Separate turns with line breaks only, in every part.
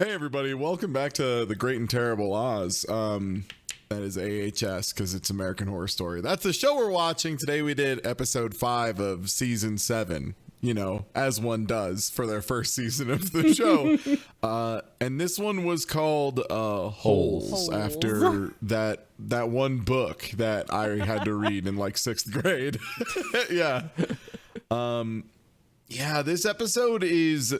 Hey everybody, welcome back to The Great and Terrible Oz. That is AHS because it's American Horror Story. That's the show we're watching. Today we did episode 5 of season 7, you know, as one does for their first season of the show. And this one was called Holes, after that one book that I had to read in like 6th grade. Yeah. Yeah, this episode is...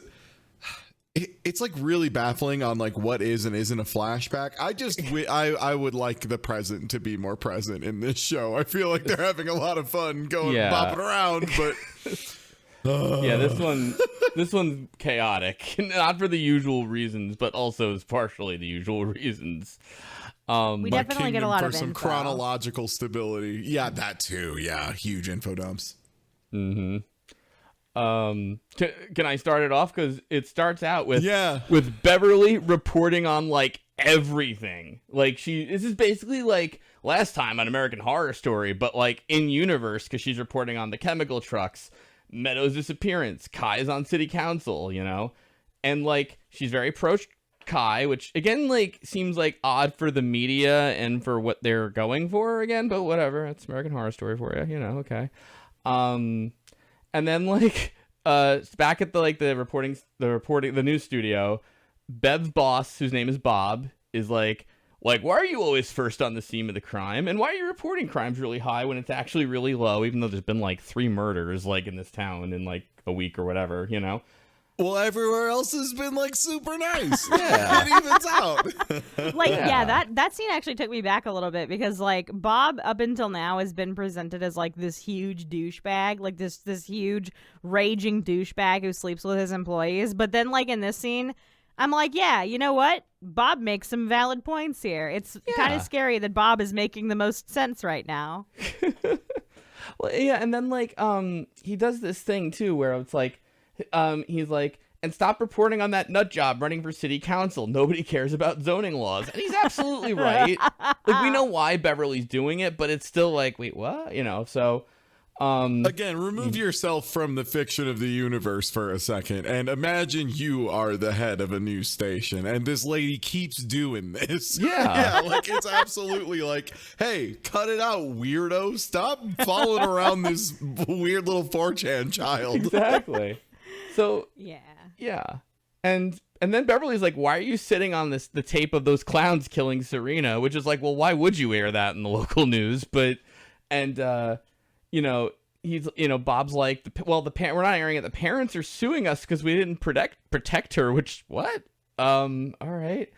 It's like really baffling on like what is and isn't a flashback. I would like the present to be more present in this show. I feel like they're having a lot of fun going bopping around, but
yeah, this one's chaotic, not for the usual reasons, but also is partially the usual reasons.
We definitely get a lot of
some
info.
chronological stability. Yeah, that too. Yeah, huge info dumps.
Mm-hmm. Can I start it off? Because it starts out with Beverly reporting on like everything. Like this is basically like last time on American Horror Story, but like in universe, because she's reporting on the chemical trucks, Meadow's disappearance, Kai's on city council, you know, and like she's very pro Kai, which again like seems like odd for the media and for what they're going for again, but whatever. It's American Horror Story for you, you know. Okay. And then like back at the news studio, Bev's boss, whose name is Bob, is like why are you always first on the scene of the crime, and why are you reporting crimes really high when it's actually really low, even though there's been like 3 murders like in this town in like a week or whatever, you know?
Well, everywhere else has been like super nice. Yeah, it evens out.
That scene actually took me back a little bit because like Bob up until now has been presented as like this huge douchebag, like this huge raging douchebag who sleeps with his employees. But then like in this scene, I'm like, yeah, you know what? Bob makes some valid points here. It's kind of scary that Bob is making the most sense right now.
Well, yeah, and then like he does this thing too where it's like. He's like, and stop reporting on that nut job running for city council. Nobody cares about zoning laws. And he's absolutely right. Like, we know why Beverly's doing it, but it's still like, wait, what? You know, so...
Again, remove yourself from the fiction of the universe for a second and imagine you are the head of a news station and this lady keeps doing this.
Yeah.
Like it's absolutely like, hey, cut it out, weirdo. Stop following around this weird little 4chan child.
Exactly. So yeah, and then Beverly's like, "Why are you sitting on the tape of those clowns killing Serena?" Which is like, well, why would you air that in the local news? But you know, Bob's like, we're not airing it. The parents are suing us because we didn't protect her. Which what? All right.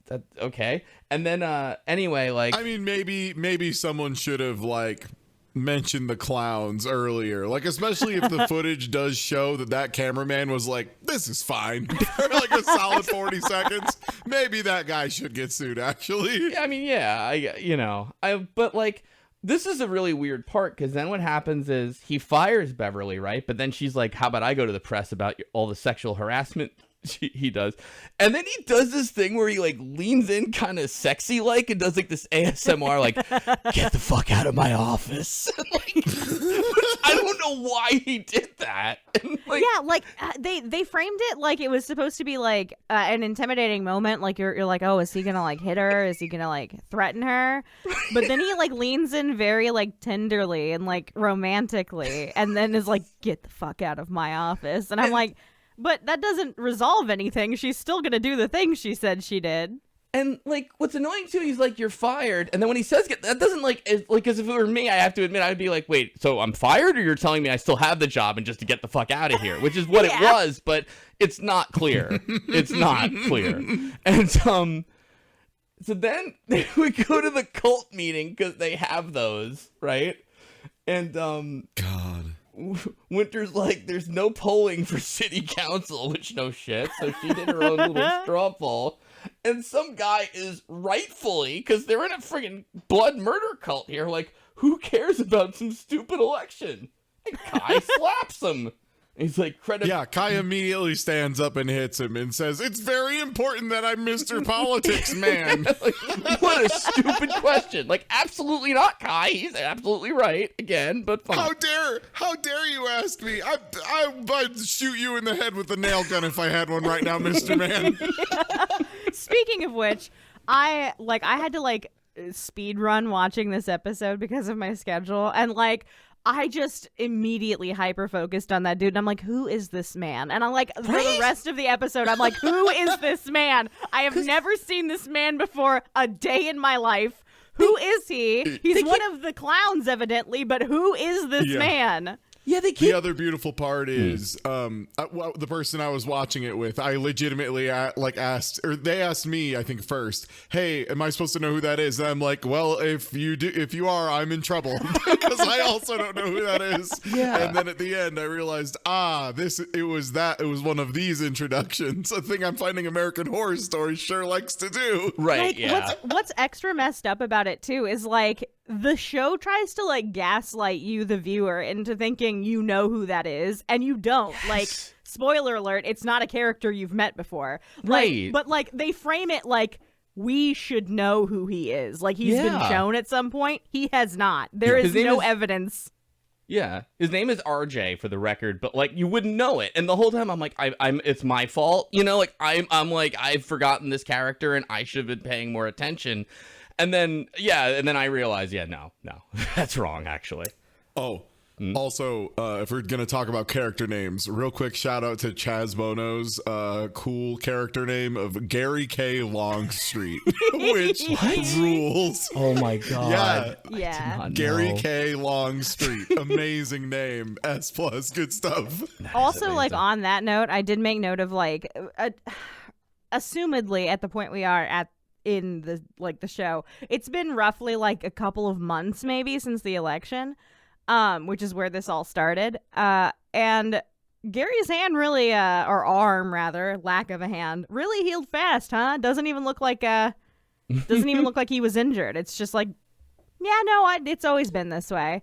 That okay. And then anyway, like,
I mean, maybe someone should have like mentioned the clowns earlier, like especially if the footage does show that cameraman was like, this is fine for like a solid 40 seconds. Maybe that guy should get sued actually.
I mean, but like this is a really weird part because then what happens is he fires Beverly, right? But then she's like, how about I go to the press about all the sexual harassment he does, and then he does this thing where he like leans in kind of sexy like and does like this ASMR like, get the fuck out of my office. Like, I don't know why he did that. And, like,
yeah, like they framed it like it was supposed to be like an intimidating moment, like you're like, oh, is he gonna like hit her, is he gonna like threaten her? But then he like leans in very like tenderly and like romantically and then is like, get the fuck out of my office. And I'm like, but that doesn't resolve anything. She's still going to do the thing she said she did.
And, like, what's annoying, too, he's like, you're fired. And then when he says, that doesn't, because if it were me, I have to admit, I'd be like, wait, so I'm fired or you're telling me I still have the job and just to get the fuck out of here? Which is what it was, but it's not clear. It's not clear. And, so then we go to the cult meeting because they have those, right? And,
God.
Winter's like, there's no polling for city council, which no shit. So she did her own little straw poll. And some guy is rightfully, because they're in a friggin' blood murder cult here, like, who cares about some stupid election? And Kai slaps him. He's like,
yeah, Kai immediately stands up and hits him and says, "It's very important that I'm Mr. Politics Man."
Like, what a stupid question. Like, absolutely not, Kai. He's absolutely right again, but fine.
How dare you ask me? I'd shoot you in the head with a nail gun if I had one right now, Mr. Man.
Speaking of which, I had to speed run watching this episode because of my schedule, and I just immediately hyper focused on that dude, and I'm like, who is this man? And I'm like, for the rest of the episode, I'm like, who is this man? I have never seen this man before a day in my life. Who is he? He's one of the clowns, evidently, but who is this man?
Yeah,
the other beautiful part is the person I was watching it with, I legitimately asked, or they asked me, I think first, "Hey, am I supposed to know who that is?" And I'm like, "Well, if you are, I'm in trouble," because I also don't know who that is. Yeah. And then at the end, I realized, it was one of these introductions, a thing I'm finding American Horror Story sure likes to do.
Right. Yeah.
What's extra messed up about it too is the show tries to gaslight you, the viewer, into thinking you know who that is, and you don't.
Yes.
Spoiler alert, it's not a character you've met before.
Right.
But they frame it we should know who he is. He's been shown at some point. He has not. There is no evidence.
Yeah. His name is RJ for the record, but you wouldn't know it. And the whole time I'm like, it's my fault. I'm like, I've forgotten this character and I should have been paying more attention. And then I realized, no, that's wrong, actually.
Oh, also, if we're going to talk about character names, real quick shout out to Chaz Bono's cool character name of Gary K. Longstreet, which rules.
Oh my God.
Yeah.
Gary K. Longstreet. Amazing name. S+. Good stuff.
Also, on that note, I did make note of assumedly at the point we are at in the show, it's been roughly a couple of months maybe since the election, which is where this all started, and Gary's hand really or arm rather, lack of a hand, really healed fast, huh? Doesn't even look like he was injured. It's just it's always been this way.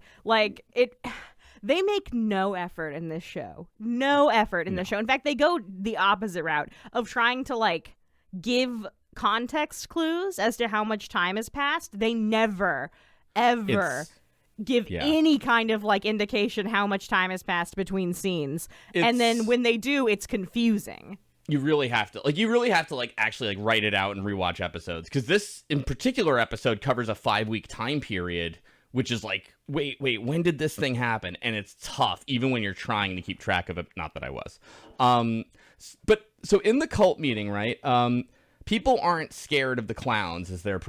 They make no effort in this show. No effort in the show. In fact, they go the opposite route of trying to give context clues as to how much time has passed. They never ever give any kind of indication how much time has passed between scenes, and then when they do, it's confusing.
You really have to actually write it out and rewatch episodes, because this in particular episode covers a 5-week time period, which is wait, when did this thing happen? And it's tough even when you're trying to keep track of it. Not that I was. But so in the cult meeting, right? People aren't scared of the clowns is the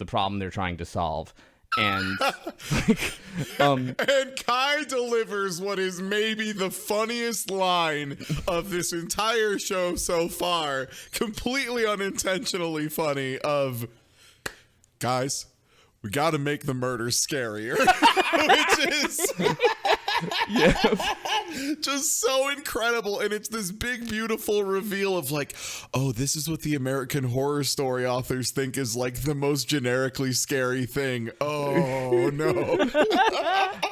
problem they're trying to solve. And
and Kai delivers what is maybe the funniest line of this entire show so far, completely unintentionally funny, of, "Guys, we got to make the murder scarier," which is just so incredible. And it's this big, beautiful reveal of this is what the American Horror Story authors think is the most generically scary thing. Oh no.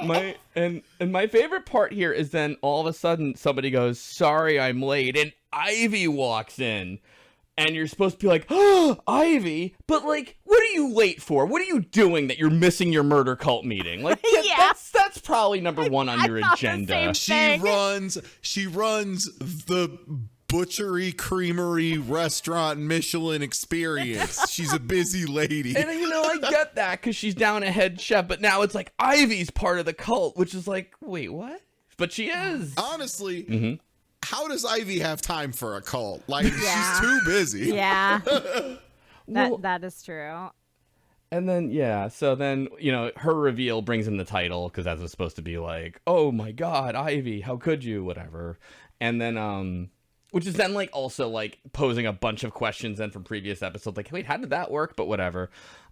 My favorite part here is then all of a sudden somebody goes, "Sorry, I'm late," and Ivy walks in. And you're supposed to be like, "Oh, Ivy," but what are you late for? What are you doing that you're missing your murder cult meeting? That's probably number one on your agenda.
She runs the butchery, creamery, restaurant, Michelin experience. She's a busy lady.
And I get that because she's down a head chef, but now it's Ivy's part of the cult, which is wait, what? But she is.
Honestly. Mm-hmm. How does Ivy have time for a cult? She's too busy.
Yeah. That is true.
And then, so then, her reveal brings in the title, because that's supposed to be "Oh my God, Ivy, how could you?" Whatever. And then, which is then also posing a bunch of questions then from previous episodes. Wait, how did that work? But whatever.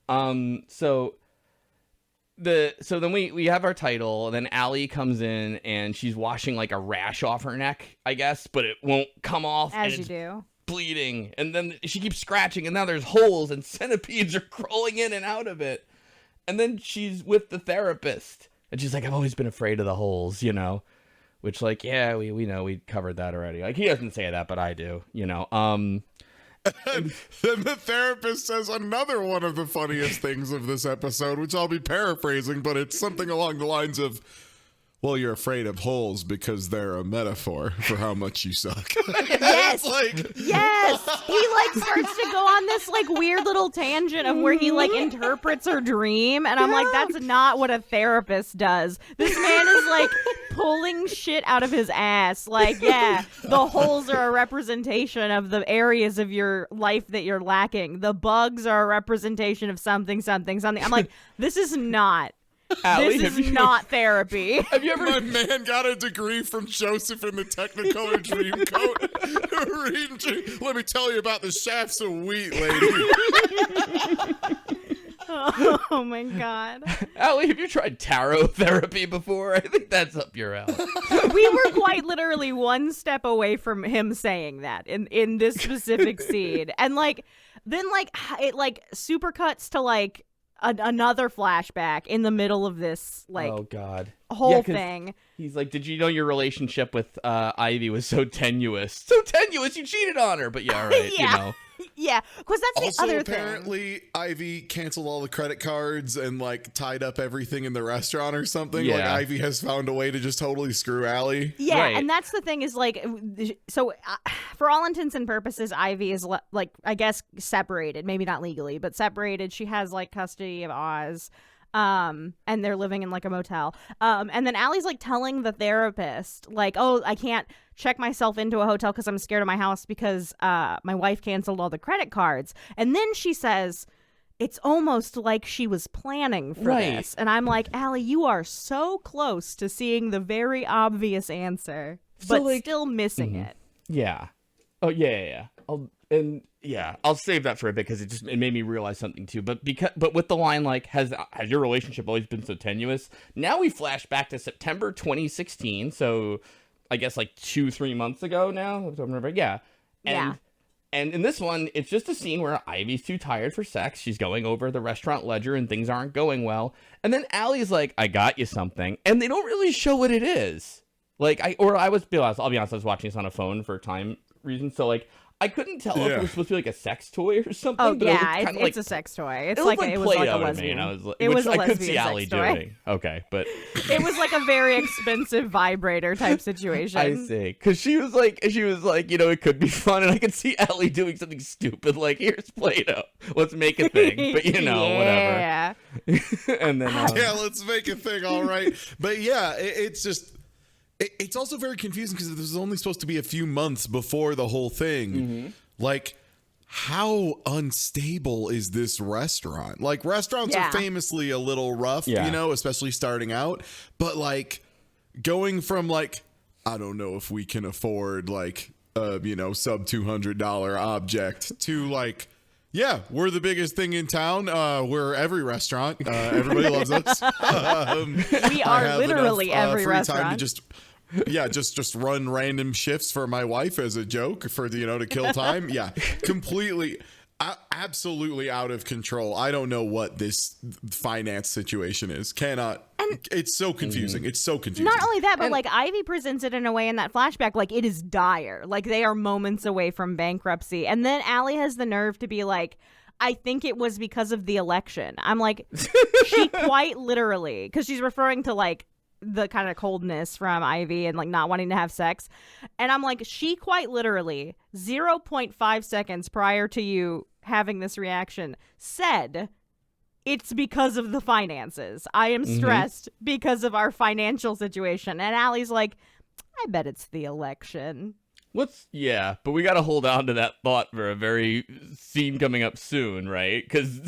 So then we have our title, and then Allie comes in and she's washing a rash off her neck, I guess, but it won't come off.
As you do.
Bleeding. And then she keeps scratching, and now there's holes and centipedes are crawling in and out of it. And then she's with the therapist and she's like, "I've always been afraid of the holes, which like, yeah, we know we covered that already. Like he doesn't say that, but I do, you know.
And then the therapist says another one of the funniest things of this episode, which I'll be paraphrasing, but it's something along the lines of, well, you're afraid of holes because they're a metaphor for how much you suck.
Yes. Yes. He like starts to go on this like weird little tangent of where he like interprets her dream. And I'm like, that's not what a therapist does. This man is like pulling shit out of his ass. Like, yeah, the holes are a representation of the areas of your life that you're lacking. The bugs are a representation of something. I'm like, this is not.
Allie,
this is not therapy.
Have you ever?
My man got a degree from Joseph in the Technicolor Dreamcoat. Let me tell you about the shafts of wheat, lady.
Oh my God.
Allie, have you tried tarot therapy before? I think that's up your alley.
We were quite literally one step away from him saying that in this specific scene. And like, then like, it like super cuts to like, another flashback in the middle of this like
oh god
whole thing.
He's like, did you know your relationship with Ivy was so tenuous you cheated on her? But yeah, right.
Yeah.
You know.
Yeah, because that's
also,
the other
apparently,
thing.
Ivy canceled all the credit cards and like tied up everything in the restaurant or something.
Yeah.
Like Ivy has found a way to just totally screw Allie.
Yeah,
right.
And that's the thing is like, so for all intents and purposes, Ivy is like, I guess separated, maybe not legally, but separated. She has like custody of Oz. And they're living in like a motel. And then Allie's like telling the therapist like, oh, I can't check myself into a hotel because I'm scared of my house because my wife canceled all the credit cards. And then she says it's almost like she was planning for this. And I'm like, Allie, you are so close to seeing the very obvious answer, but like, still missing it.
Yeah. Oh yeah. I'll save that for a bit because it made me realize something too. But with the line like, has your relationship always been so tenuous? Now we flash back to September 2016, so I guess like 2-3 months ago now. Yeah. And in this one, it's just a scene where Ivy's too tired for sex. She's going over the restaurant ledger and things aren't going well. And then Allie's like, I got you something. And they don't really show what it is. Like, I'll be honest, I was watching this on a phone for time reasons. So like, I couldn't tell if it was supposed to be like a sex toy or something.
Oh,
but
yeah, it's a sex toy. It's like it was like a lesbian.
It was a lesbian could see Allie doing. Okay, but
it was like a very expensive vibrator type situation.
I see, because she was like, you know, it could be fun, and I could see Allie doing something stupid, like, here's Play-Doh, let's make a thing, but you know, whatever. And then
yeah, let's make a thing, all right. But yeah, it's just. It's also very confusing because this is only supposed to be a few months before the whole thing. Mm-hmm. Like, how unstable is this restaurant? Like, restaurants are famously a little rough, you know, especially starting out. But, like, going from, like, I don't know if we can afford, like, you know, sub $200 object to, like, yeah, we're the biggest thing in town. We're every restaurant. Everybody loves us.
We are literally every
free
restaurant.
Time to just run random shifts for my wife as a joke for, you know, to kill time. Yeah, completely, absolutely out of control. I don't know what this finance situation is. It's so confusing. It's so confusing.
Not only that, but like Ivy presents it in a way in that flashback, like it is dire. Like they are moments away from bankruptcy. And then Allie has the nerve to be like, I think it was because of the election. I'm like, she quite literally, because she's referring to like the kind of coldness from Ivy and like not wanting to have sex. And I'm like, she quite literally 0.5 seconds prior to you having this reaction said, it's because of the finances. I am stressed because of our financial situation. And Allie's like, I bet it's the election.
But we got to hold on to that thought for a very scene coming up soon, right? Because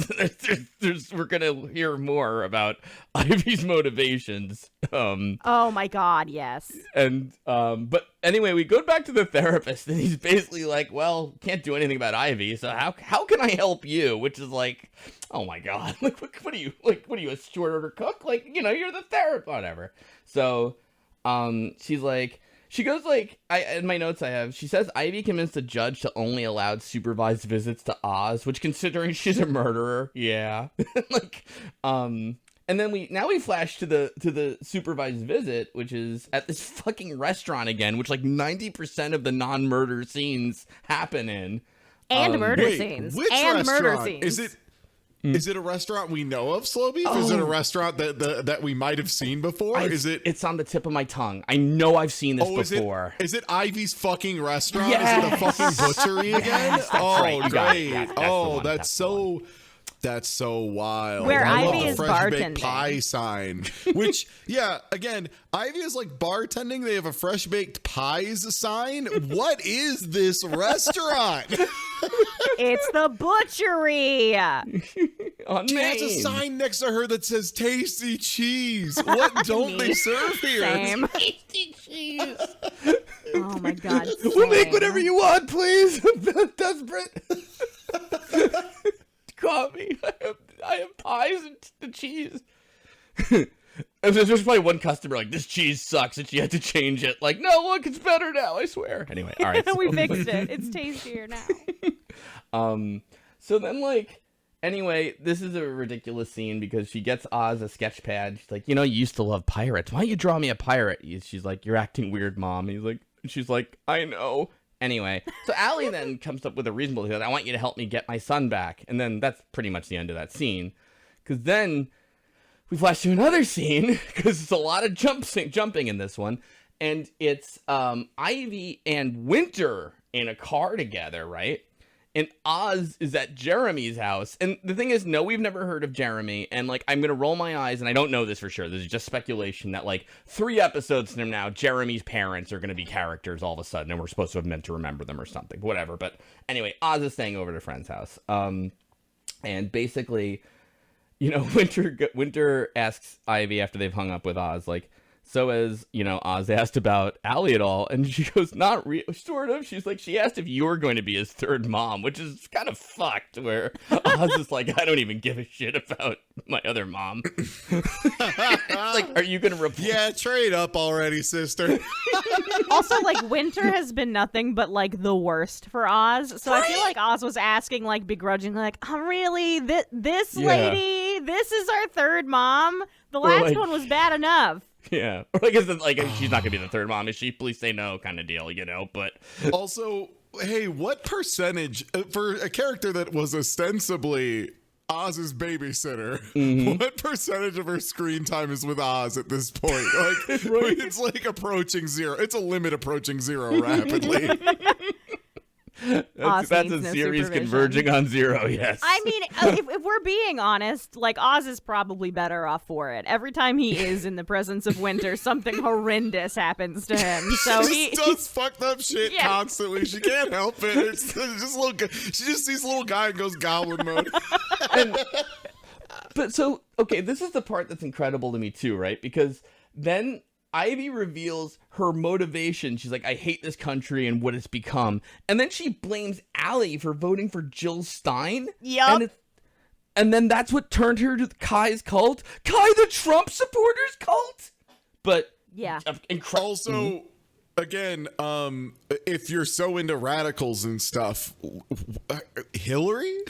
we're going to hear more about Ivy's motivations.
Oh my God, yes.
And but anyway, we go back to the therapist, and he's basically like, "Well, can't do anything about Ivy, so how can I help you?" Which is like, oh my God, like what are you a short order cook? Like, you know, you're the therapist, whatever. So, she's like. She goes like, in my notes I have, she says Ivy convinced the judge to only allow supervised visits to Oz, which considering she's a murderer, yeah. Like, and And then we flash to the supervised visit, which is at this fucking restaurant again, which like 90% of the non-murder scenes happen in.
And murder scenes.
Which
and
restaurant?
Murder scenes.
Is it a restaurant we know of, Slow Beef? Is it a restaurant that we might have seen before?
It's on the tip of my tongue. I know I've seen this before.
Is it Ivy's fucking restaurant?
Yes!
Is it a fucking butchery again?
Yes, that's right.
Great.
Yes,
that's so wild.
Where
I love
Ivy
the
is
fresh baked
bartending.
pie sign. Which, yeah, again, Ivy is like bartending. They have a fresh baked pies sign. What is this restaurant?
It's the butchery.
On
She
Main.
has a sign next to her that says tasty cheese. What don't they serve here?
Same.
Tasty cheese.
Oh my god.
We'll make
same.
whatever you want, please. I'm desperate. Coffee. I have pies and the cheese. There's probably one customer like, this cheese sucks, and she had to change it. Like, no, look, it's better now, I swear. Anyway, all right.
We fixed it. It's tastier now.
So then, like, anyway, this is a ridiculous scene because she gets Oz a sketch pad. She's like, you used to love pirates. Why don't you draw me a pirate? She's like, you're acting weird, Mom. She's like, I know. Anyway, so Allie then comes up with a reasonable thing. I want you to help me get my son back. And then that's pretty much the end of that scene. Because then we flash to another scene because it's a lot of jumping in this one. And it's Ivy and Winter in a car together, right? And Oz is at Jeremy's house. And the thing is, no, we've never heard of Jeremy. And, like, I'm going to roll my eyes, and I don't know this for sure. This is just speculation that, like, 3 episodes from now, Jeremy's parents are going to be characters all of a sudden, and we're supposed to have meant to remember them or something. Whatever. But anyway, Oz is staying over at a friend's house. And basically, Winter asks Ivy after they've hung up with Oz, like, so as, Oz asked about Allie at all, and she goes, not sort of. She's like, she asked if you were going to be his third mom, which is kind of fucked, where Oz is like, I don't even give a shit about my other mom. Like, are you going to reply?
Yeah, trade up already, sister.
Also, like, Winter has been nothing but, like, the worst for Oz. So I feel like Oz was asking, like, begrudgingly, like, oh, really? This lady? This is our third mom? The last one was bad enough.
Yeah. Or I guess, like, she's not going to be the third mom, is she? Please say no kind of deal, but...
Also, hey, what percentage, for a character that was ostensibly Oz's babysitter, what percentage of her screen time is with Oz at this point? Like, it's like approaching zero. It's a limit approaching zero rapidly.
That's a series converging on zero, yes.
I mean, if we're being honest, like, Oz is probably better off for it. Every time he is in the presence of Winter, something horrendous happens to him. So
he does fucked up shit constantly. She can't help it. It's just she just sees a little guy and goes goblin mode.
But so, okay, this is the part that's incredible to me too, right? Because then Ivy reveals her motivation. She's like, I hate this country and what it's become. And then she blames Allie for voting for Jill Stein.
Yep.
And then that's what turned her to Kai's cult. Kai, the Trump supporters cult? But
yeah.
Also, again, if you're so into radicals and stuff, Hillary?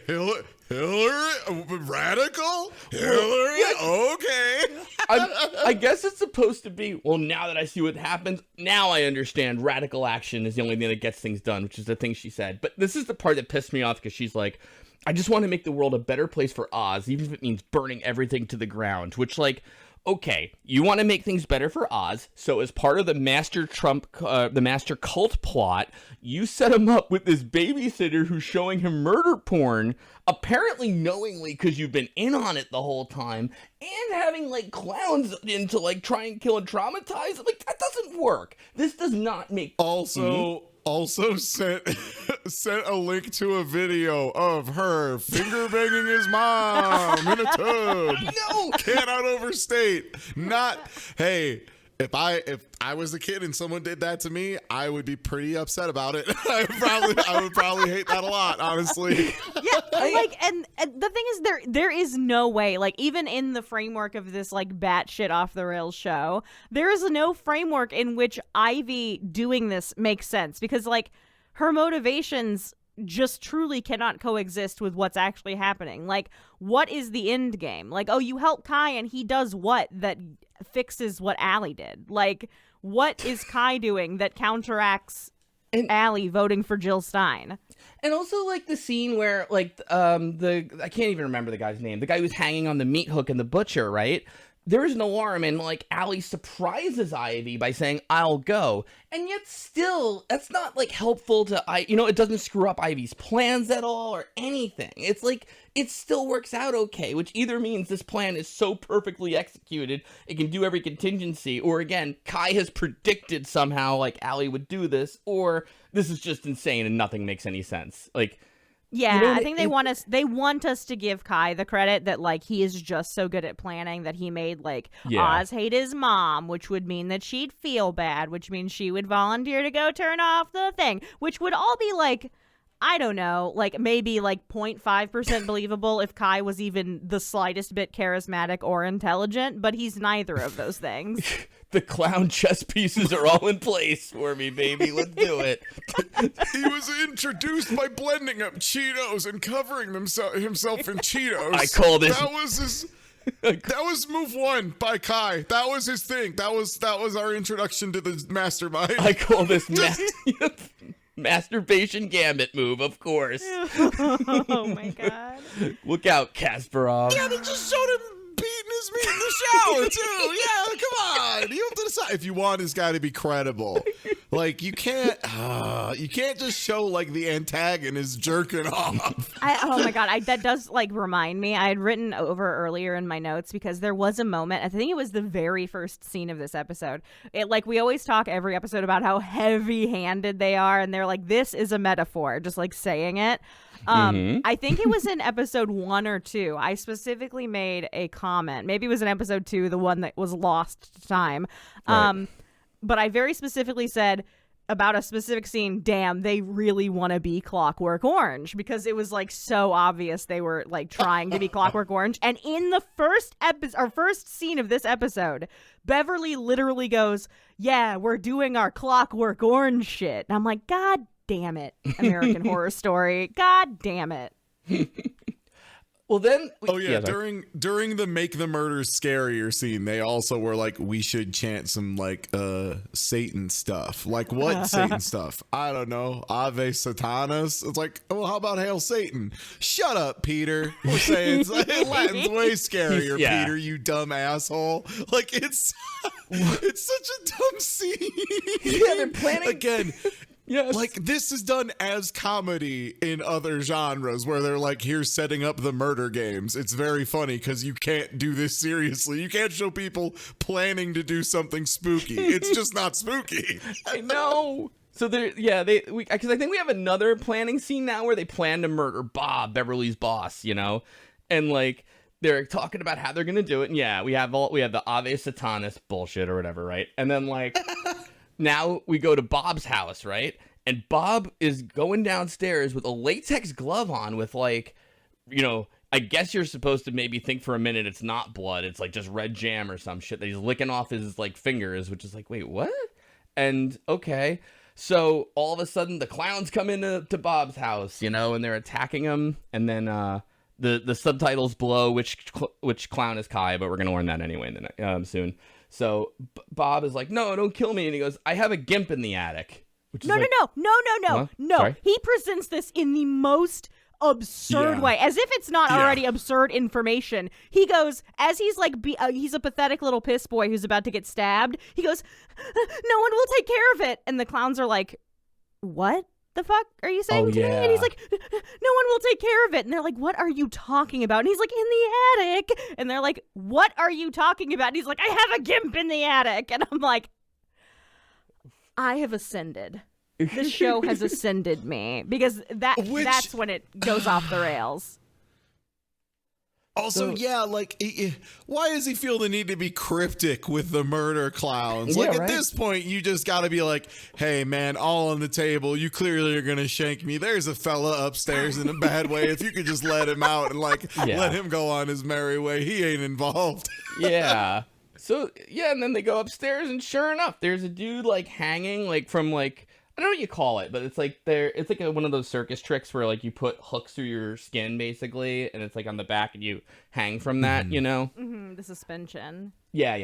Hillary? Radical? Hillary? Okay.
I guess it's supposed to be, well, now that I see what happens, now I understand radical action is the only thing that gets things done, which is the thing she said. But this is the part that pissed me off because she's like, I just want to make the world a better place for Oz, even if it means burning everything to the ground, which, like, okay, you want to make things better for Oz, so as part of the Master cult plot, you set him up with this babysitter who's showing him murder porn, apparently knowingly because you've been in on it the whole time, and having, like, clowns in to, like, try and kill and traumatize. Like, that doesn't work. This does not make...
Also sent a link to a video of her finger banging his mom in a tub.
No,
cannot overstate. Not, hey, if I was a kid and someone did that to me, I would be pretty upset about it. I would probably hate that a lot, honestly.
Yeah, like, and the thing is, there is no way, like, even in the framework of this, like, batshit off the rails show, there is no framework in which Ivy doing this makes sense because, like, her motivations just truly cannot coexist with what's actually happening. Like, what is the end game? Like, oh, you help Kai and he does what that fixes what Allie did? Like, what is Kai doing that counteracts Allie voting for Jill Stein?
And also, like, the scene where, like, I can't even remember the guy's name. The guy who's hanging on the meat hook in The Butcher, right? There is an alarm, and, like, Allie surprises Ivy by saying, I'll go. And yet still, that's not, like, helpful to, it doesn't screw up Ivy's plans at all or anything. It's like, it still works out okay, which either means this plan is so perfectly executed, it can do every contingency, or again, Kai has predicted somehow, like, Allie would do this, or this is just insane and nothing makes any sense. Like,
yeah, I think they want us to give Kai the credit that, like, he is just so good at planning that he made, like, Oz hate his mom, which would mean that she'd feel bad, which means she would volunteer to go turn off the thing, which would all be, like, I don't know, like, maybe, like, 0.5% believable if Kai was even the slightest bit charismatic or intelligent, but he's neither of those things.
The clown chess pieces are all in place for me, baby. Let's do it.
He was introduced by blending up Cheetos and covering himself in Cheetos.
I call this...
That was move one by Kai. That was his thing. That was our introduction to the mastermind.
I call this masturbation gambit move, of course.
Oh my god.
Look out, Kasparov.
Yeah, they just showed him beating his meat in the shower, too. Yeah, come on. You have to decide. If you want, it's got to be credible. Like, you can't just show, like, the antagonist jerking off.
Oh my god, that does, like, remind me. I had written over earlier in my notes because there was a moment, I think it was the very first scene of this episode. We always talk every episode about how heavy-handed they are, and they're like, this is a metaphor, just, like, saying it. I think it was in episode 1 or 2. I specifically made a comment. Maybe it was in episode 2, the one that was lost to time. Right. But I very specifically said about a specific scene, damn, they really want to be Clockwork Orange, because it was, like, so obvious they were, like, trying to be Clockwork Orange. And in the first scene of this episode, Beverly literally goes, yeah, we're doing our Clockwork Orange shit. And I'm like, God damn it, American Horror Story. God damn it.
Well, then...
during the Make the Murders Scarier scene, they also were like, we should chant some, like, Satan stuff. Like, what Satan stuff? I don't know. Ave Satanas? It's like, well, how about Hail Satan? Shut up, Peter. We're saying Latin's way scarier, Peter, you dumb asshole. Like, it's such a dumb scene.
Yeah, they're planning...
Again...
Yes.
Like, this is done as comedy in other genres where they're like, here's setting up the murder games. It's very funny because you can't do this seriously. You can't show people planning to do something spooky. It's just not spooky.
I know. So because I think we have another planning scene now where they plan to murder Bob, Beverly's boss, and, like, they're talking about how they're going to do it. And we have the Ave Satanas bullshit or whatever, right? And then, like... Now we go to Bob's house, right? And Bob is going downstairs with a latex glove on with, like, I guess you're supposed to maybe think for a minute it's not blood. It's, like, just red jam or some shit that he's licking off his, like, fingers, which is like, wait, what? And, okay. So all of a sudden the clowns come into Bob's house, and they're attacking him. And then the subtitles below which clown is Kai, but we're going to learn that anyway soon. So Bob is like, no, don't kill me. And he goes, I have a gimp in the attic.
No.
Sorry?
He presents this in the most absurd way, as if it's not already absurd information. He goes, as he's like, he's a pathetic little piss boy who's about to get stabbed. He goes, no one will take care of it. And the clowns are like, what the fuck are you saying to me? And he's like, no one will take care of it. And they're like, what are you talking about? And he's like, in the attic. And they're like, what are you talking about? And he's like, I have a gimp in the attic. And I'm like, I have ascended. The show has ascended me, because that's when it goes off the rails.
Also, why does he feel the need to be cryptic with the murder clowns? Like, at this point, you just got to be like, hey, man, all on the table. You clearly are going to shank me. There's a fella upstairs in a bad way. If you could just let him out and, like, let him go on his merry way. He ain't involved.
Yeah. So, and then they go upstairs, and sure enough, there's a dude, like, hanging, like, from, like, I don't know what you call it, but it's like one of those circus tricks where like you put hooks through your skin basically, and it's like on the back and you hang from that, you know?
The suspension.
Yeah.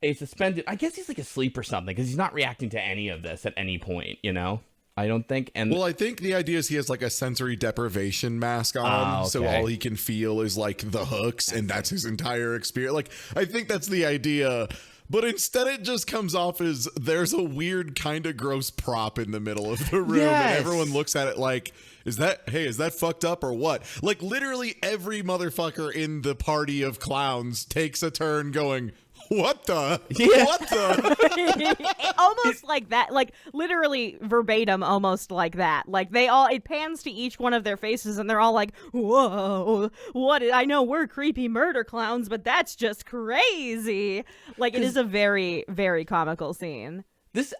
A suspended, I guess he's like asleep or something because he's not reacting to any of this at any point, you know? I don't think. And
well, I think the idea is he has like a sensory deprivation mask on, so all he can feel is like the hooks, and that's his entire experience. Like, I think that's the idea. But instead it just comes off as there's a weird kind of gross prop in the middle of the room and everyone looks at it like, is that fucked up or what? Like literally every motherfucker in the party of clowns takes a turn going, what the?
Yeah.
What the?
Almost like that, like literally verbatim, almost like that. Like it pans to each one of their faces and they're all like, whoa, what? I know we're creepy murder clowns, but that's just crazy. Like it is a very, very comical scene.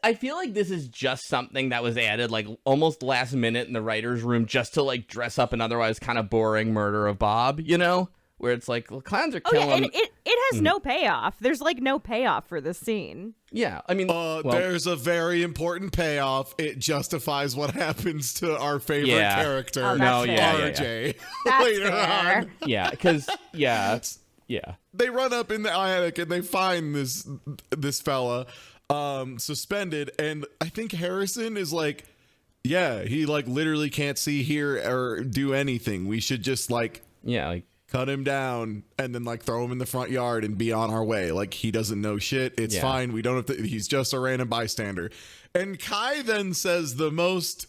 I feel like this is just something that was added like almost last minute in the writer's room just to like dress up an otherwise kind of boring murder of Bob, you know? Where it's like, well, clowns are killing.
It has no payoff. There's like no payoff for this scene.
Yeah, I mean,
there's a very important payoff. It justifies what happens to our favorite character, RJ, later on.
Yeah, because
they run up in the attic and they find this fella suspended, and I think Harrison is like, yeah, he like literally can't see, hear, or do anything. We should just like cut him down and then like throw him in the front yard and be on our way. Like he doesn't know shit. It's fine. We don't have to. He's just a random bystander. And Kai then says the most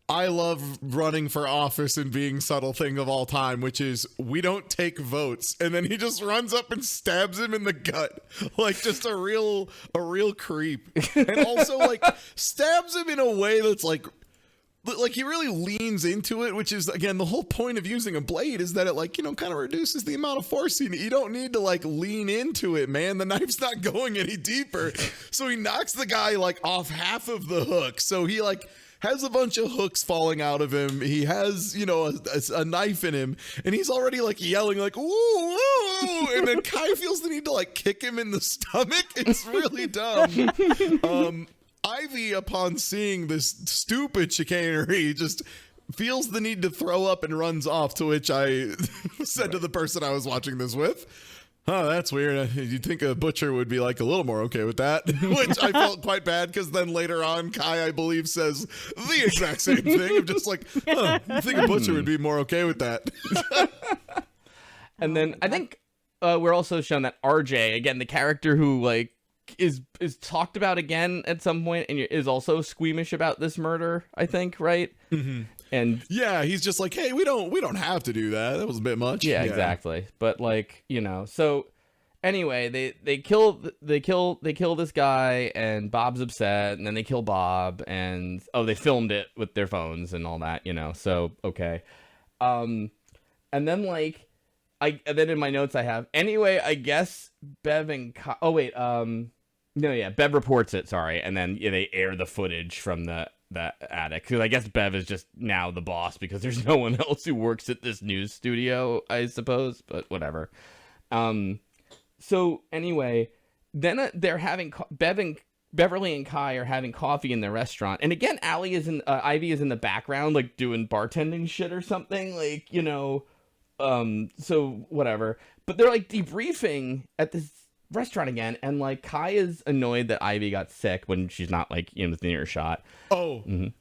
I love running for office and being subtle thing of all time, which is we don't take votes. And then he just runs up and stabs him in the gut. Like just a real creep. And also like stabs him in a way that's like he really leans into it, which is, again, the whole point of using a blade is that it, like, you know, kind of reduces the amount of force. You don't need to, like, lean into it, man. The knife's not going any deeper. So he knocks the guy, like, off half of the hook. So he, like, has a bunch of hooks falling out of him. He has, you know, a knife in him. And he's already, like, yelling, like, ooh, ooh. And then Kai feels the need to, like, kick him in the stomach. It's really dumb. Ivy, upon seeing this stupid chicanery, just feels the need to throw up and runs off, to which I said to the person I was watching this with, oh, that's weird. You'd think a butcher would be like a little more okay with that, which I felt quite bad because then later on, Kai, I believe, says the exact same thing. I'm just like, oh, you think a butcher would be more okay with that.
And then I think we're also shown that RJ, again, the character who like is talked about again at some point and is also squeamish about this murder, I think, right? Mm-hmm. And
yeah, he's just like, hey, we don't have to do that. That was a bit much.
Yeah, exactly. But like, you know, so anyway, they kill this guy and Bob's upset, and then they kill Bob, and they filmed it with their phones and all that, you know. So okay. And then like then in my notes I have, anyway, I guess Bev and Bev reports it, sorry, and then they air the footage from the attic, because I guess Bev is just now the boss because there's no one else who works at this news studio, I suppose, but whatever. So anyway, then they're having Beverly and Kai are having coffee in the restaurant, and again Ivy is in the background, like doing bartending shit or something, like, you know. So whatever, but they're like debriefing at this restaurant again, and like Kai is annoyed that Ivy got sick when she's not like in the earshot.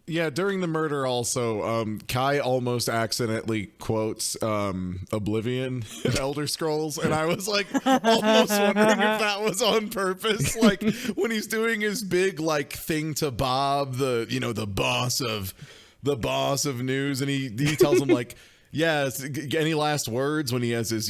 Yeah, during the murder also, Kai almost accidentally quotes Oblivion in Elder Scrolls, and I was like almost wondering if that was on purpose, like when he's doing his big like thing to Bob, the boss of news, and he tells him like, yeah, any last words, when he has his,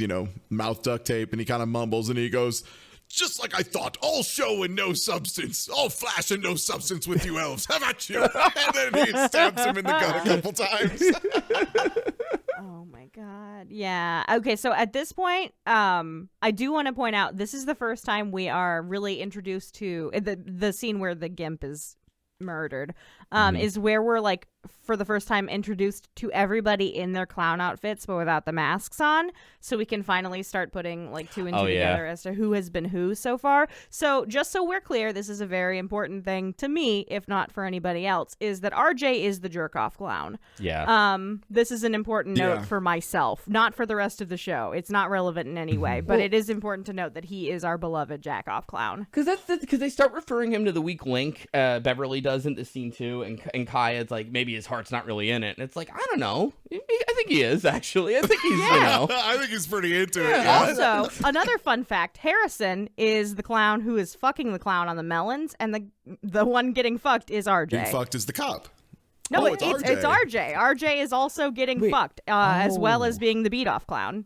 mouth duct tape, and he kind of mumbles and he goes, just like I thought, all show and no substance, all flash and no substance with you elves. How about you? And then he stabs him in the gut a couple times.
Oh my God. Yeah. Okay. So at this point, I do want to point out, this is the first time we are really introduced to the scene where the Gimp is murdered. is where we're like for the first time introduced to everybody in their clown outfits but without the masks on, so we can finally start putting like two and two together as to who has been who so far. So just so we're clear, this is a very important thing to me, if not for anybody else, is that RJ is the jerk off clown. This is an important note for myself, not for the rest of the show. It's not relevant in any way, but it is important to note that he is our beloved jack off clown,
because they start referring him to the weak link. Beverly does in this scene too, and Kai is like, maybe his heart's not really in it, and it's like, I don't know, I think he is actually. I think he's
I think he's pretty into it.
Also, another fun fact, Harrison is the clown who is fucking the clown on the melons, and the one getting fucked is RJ.
Being fucked is the cop.
No, it's RJ. RJ is also getting fucked, as well as being the beat off clown.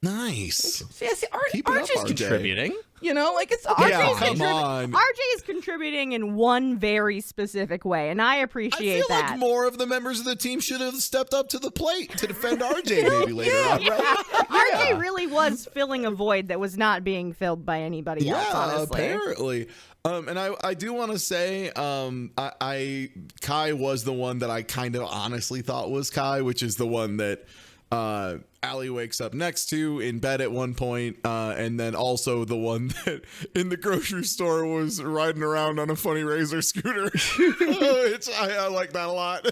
Nice.
RJ's contributing. You know, like it's
RJ is contributing in one very specific way, and I appreciate
that. I feel
that.
like more of the members of the team should have stepped up to the plate to defend RJ maybe later on. Right?
RJ really was filling a void that was not being filled by anybody else, honestly.
Apparently. And I do want to say, Kai was the one that I kind of honestly thought was Kai, which is the one that Allie wakes up next to in bed at one point, and then also the one that in the grocery store was riding around on a funny razor scooter. I like that a lot.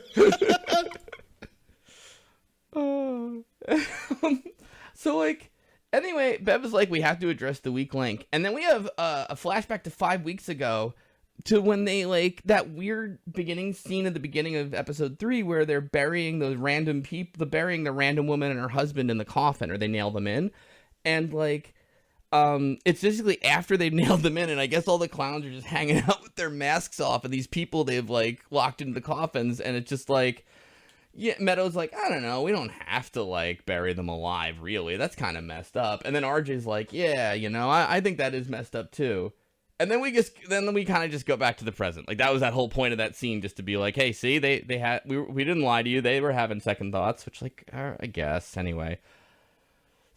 So like, anyway, Bev is like, we have to address the weak link, and then we have a flashback to 5 weeks ago, to when they like that weird beginning scene at the beginning of episode 3 where they're burying those random people, burying the random woman and her husband in the coffin, or they nail them in, and like it's basically after they've nailed them in, and I guess all the clowns are just hanging out with their masks off, and these people they've like locked into the coffins, and it's just like, Meadow's like, I don't know, we don't have to like bury them alive, really, that's kind of messed up. And then RJ's like, yeah, you know, I think that is messed up too. And then we kind of just go back to the present. Like, that was that whole point of that scene, just to be like, hey, see, they had, we didn't lie to you. They were having second thoughts, which, like, I guess, anyway.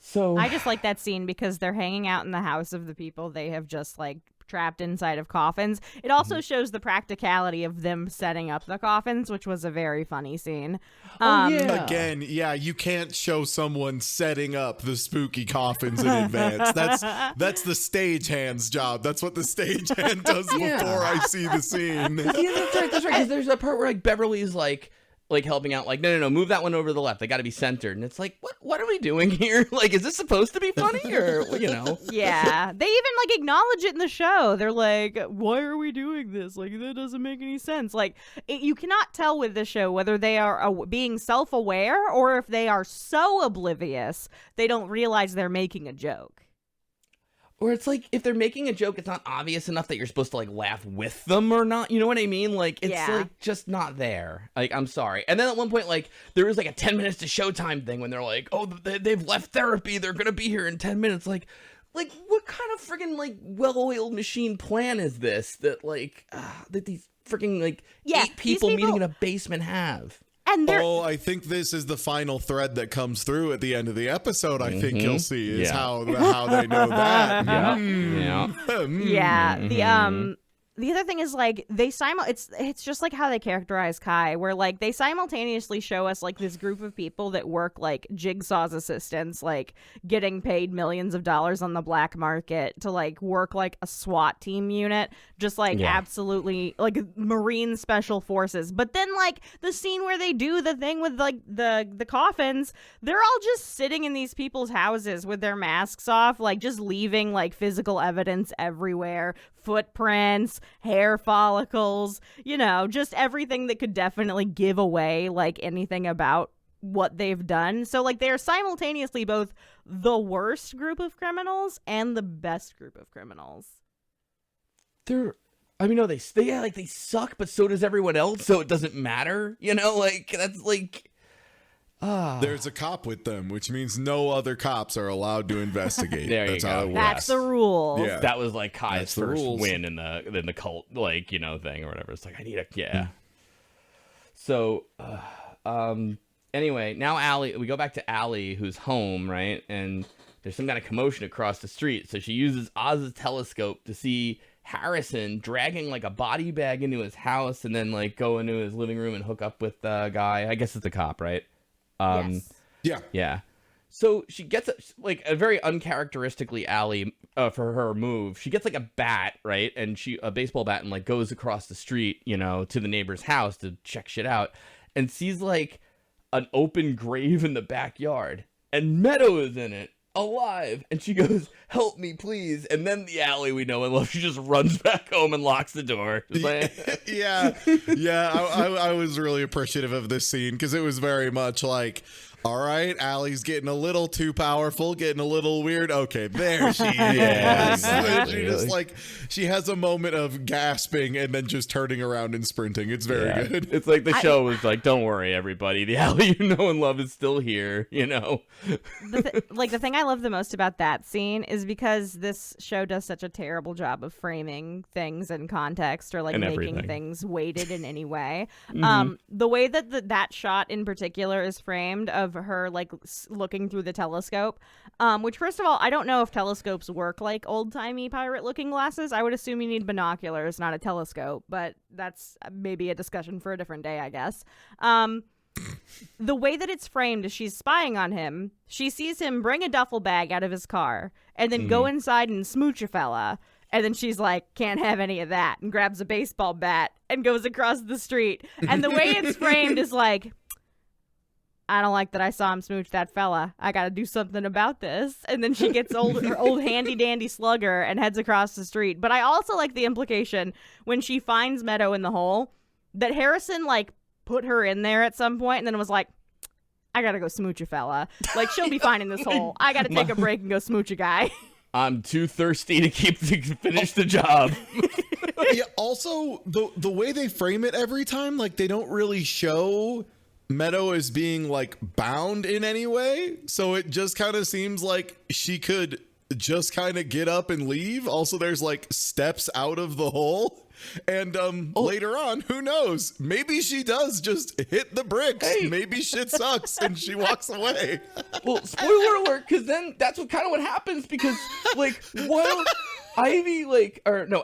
So
I just like that scene because they're hanging out in the house of the people they have just, like, trapped inside of coffins. It also shows the practicality of them setting up the coffins, which was a very funny scene.
Again, you can't show someone setting up the spooky coffins in advance. That's the stagehand's job. That's what the stagehand does before I see the scene.
That's right. Because there's a part where like Beverly's like helping out, like, no, move that one over to the left. They got to be centered. And it's like, what are we doing here? Like, is this supposed to be funny, or, you know?
Yeah. They even, like, acknowledge it in the show. They're like, why are we doing this? Like, that doesn't make any sense. Like, you cannot tell with the show whether they are being self-aware or if they are so oblivious they don't realize they're making a joke.
Or it's like, if they're making a joke, it's not obvious enough that you're supposed to, like, laugh with them or not. You know what I mean? Like, it's, like, just not there. Like, I'm sorry. And then at one point, like, there was, like, a 10 minutes to showtime thing when they're like, oh, they've left therapy. They're going to be here in 10 minutes. Like, what kind of friggin', like, well-oiled machine plan is this that, like, that these friggin', like, 8 people meeting in a basement have?
And
I think this is the final thread that comes through at the end of the episode. I think you'll see is how they know that.
The other thing is, like, it's just like how they characterize Kai, where, like, they simultaneously show us, like, this group of people that work, like, Jigsaw's assistants, like, getting paid millions of dollars on the black market to, like, work, like, a SWAT team unit, just, like, absolutely, like, Marine Special Forces. But then, like, the scene where they do the thing with, like, the coffins, they're all just sitting in these people's houses with their masks off, like, just leaving, like, physical evidence everywhere, footprints, hair follicles, you know, just everything that could definitely give away, like, anything about what they've done. So, like, they're simultaneously both the worst group of criminals and the best group of criminals.
They suck, but so does everyone else, so it doesn't matter, you know? Like, that's, like...
There's a cop with them, which means no other cops are allowed to investigate.
That's how it works.
That's the rule.
Yeah. That was like Kai's first win in the cult, like, you know, thing or whatever. It's like, I need So, anyway, now we go back to Allie, who's home, right? And there's some kind of commotion across the street. So she uses Oz's telescope to see Harrison dragging like a body bag into his house and then like go into his living room and hook up with the guy. I guess it's a cop, right?
Yes.
Yeah. So she gets a very uncharacteristically Allie for her move. She gets like a bat, right? And a baseball bat, and like goes across the street, to the neighbor's house to check shit out, and sees like an open grave in the backyard, and Meadow is in it, alive, and she goes, "Help me, please!" And then the Allie we know and love, she just runs back home and locks the door.
Yeah. I was really appreciative of this scene because it was very much like, all right, Allie's getting a little too powerful, getting a little weird. Okay, there she is.
Exactly.
She just like, she has a moment of gasping and then just turning around and sprinting. It's very good.
It's like the show was like, don't worry, everybody. The Allie you know and love is still here,
The thing I love the most about that scene is because this show does such a terrible job of framing things in context or like making
everything.
things weighted in any way.
Mm-hmm.
The way that that shot in particular is framed of her like looking through the telescope, which first of all, I don't know if telescopes work like old-timey pirate-looking glasses. I would assume you need binoculars, not a telescope, but that's maybe a discussion for a different day, I guess. The way that it's framed is she's spying on him. She sees him bring a duffel bag out of his car and then go inside and smooch a fella. And then she's like, can't have any of that, and grabs a baseball bat and goes across the street. And the way it's framed is like, I don't like that I saw him smooch that fella. I got to do something about this. And then she gets her old handy dandy slugger and heads across the street. But I also like the implication when she finds Meadow in the hole that Harrison like put her in there at some point and then was like, I got to go smooch a fella. Like, she'll be fine in this hole. I got to take a break and go smooch a guy.
I'm too thirsty to finish the job.
Yeah. Also, the way they frame it every time, like they don't really show Meadow as being like bound in any way, so it just kind of seems like she could just kind of get up and leave. Also, there's like steps out of the hole, and later on, who knows, maybe she does just hit the bricks. Maybe shit sucks and she walks away.
Well, spoiler alert, because then that's kind of what happens, because like while Ivy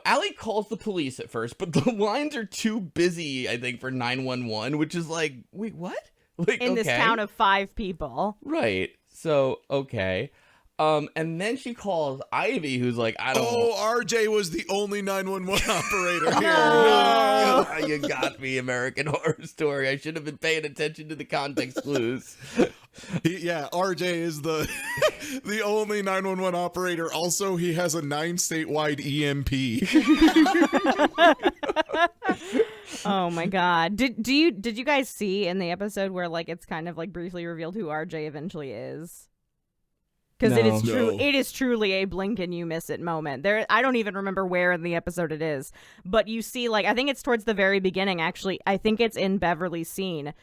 Allie calls the police at first, but the lines are too busy, I think, for 911, which is like, wait, what? Like,
in this town of 5 people.
Right. So, okay. And then she calls Ivy, who's like, I don't know.
RJ was the only 911 operator here.
No! You got me, American Horror Story. I should have been paying attention to the context clues.
RJ is the only 911 operator. Also, he has a 9 statewide EMP.
Oh my god. Did you guys see in the episode where like it's kind of like briefly revealed who RJ eventually is? Because
No.
it is truly a blink and you miss it moment. I don't even remember where in the episode it is, but you see, like, I think it's towards the very beginning. Actually, I think it's in Beverly's scene.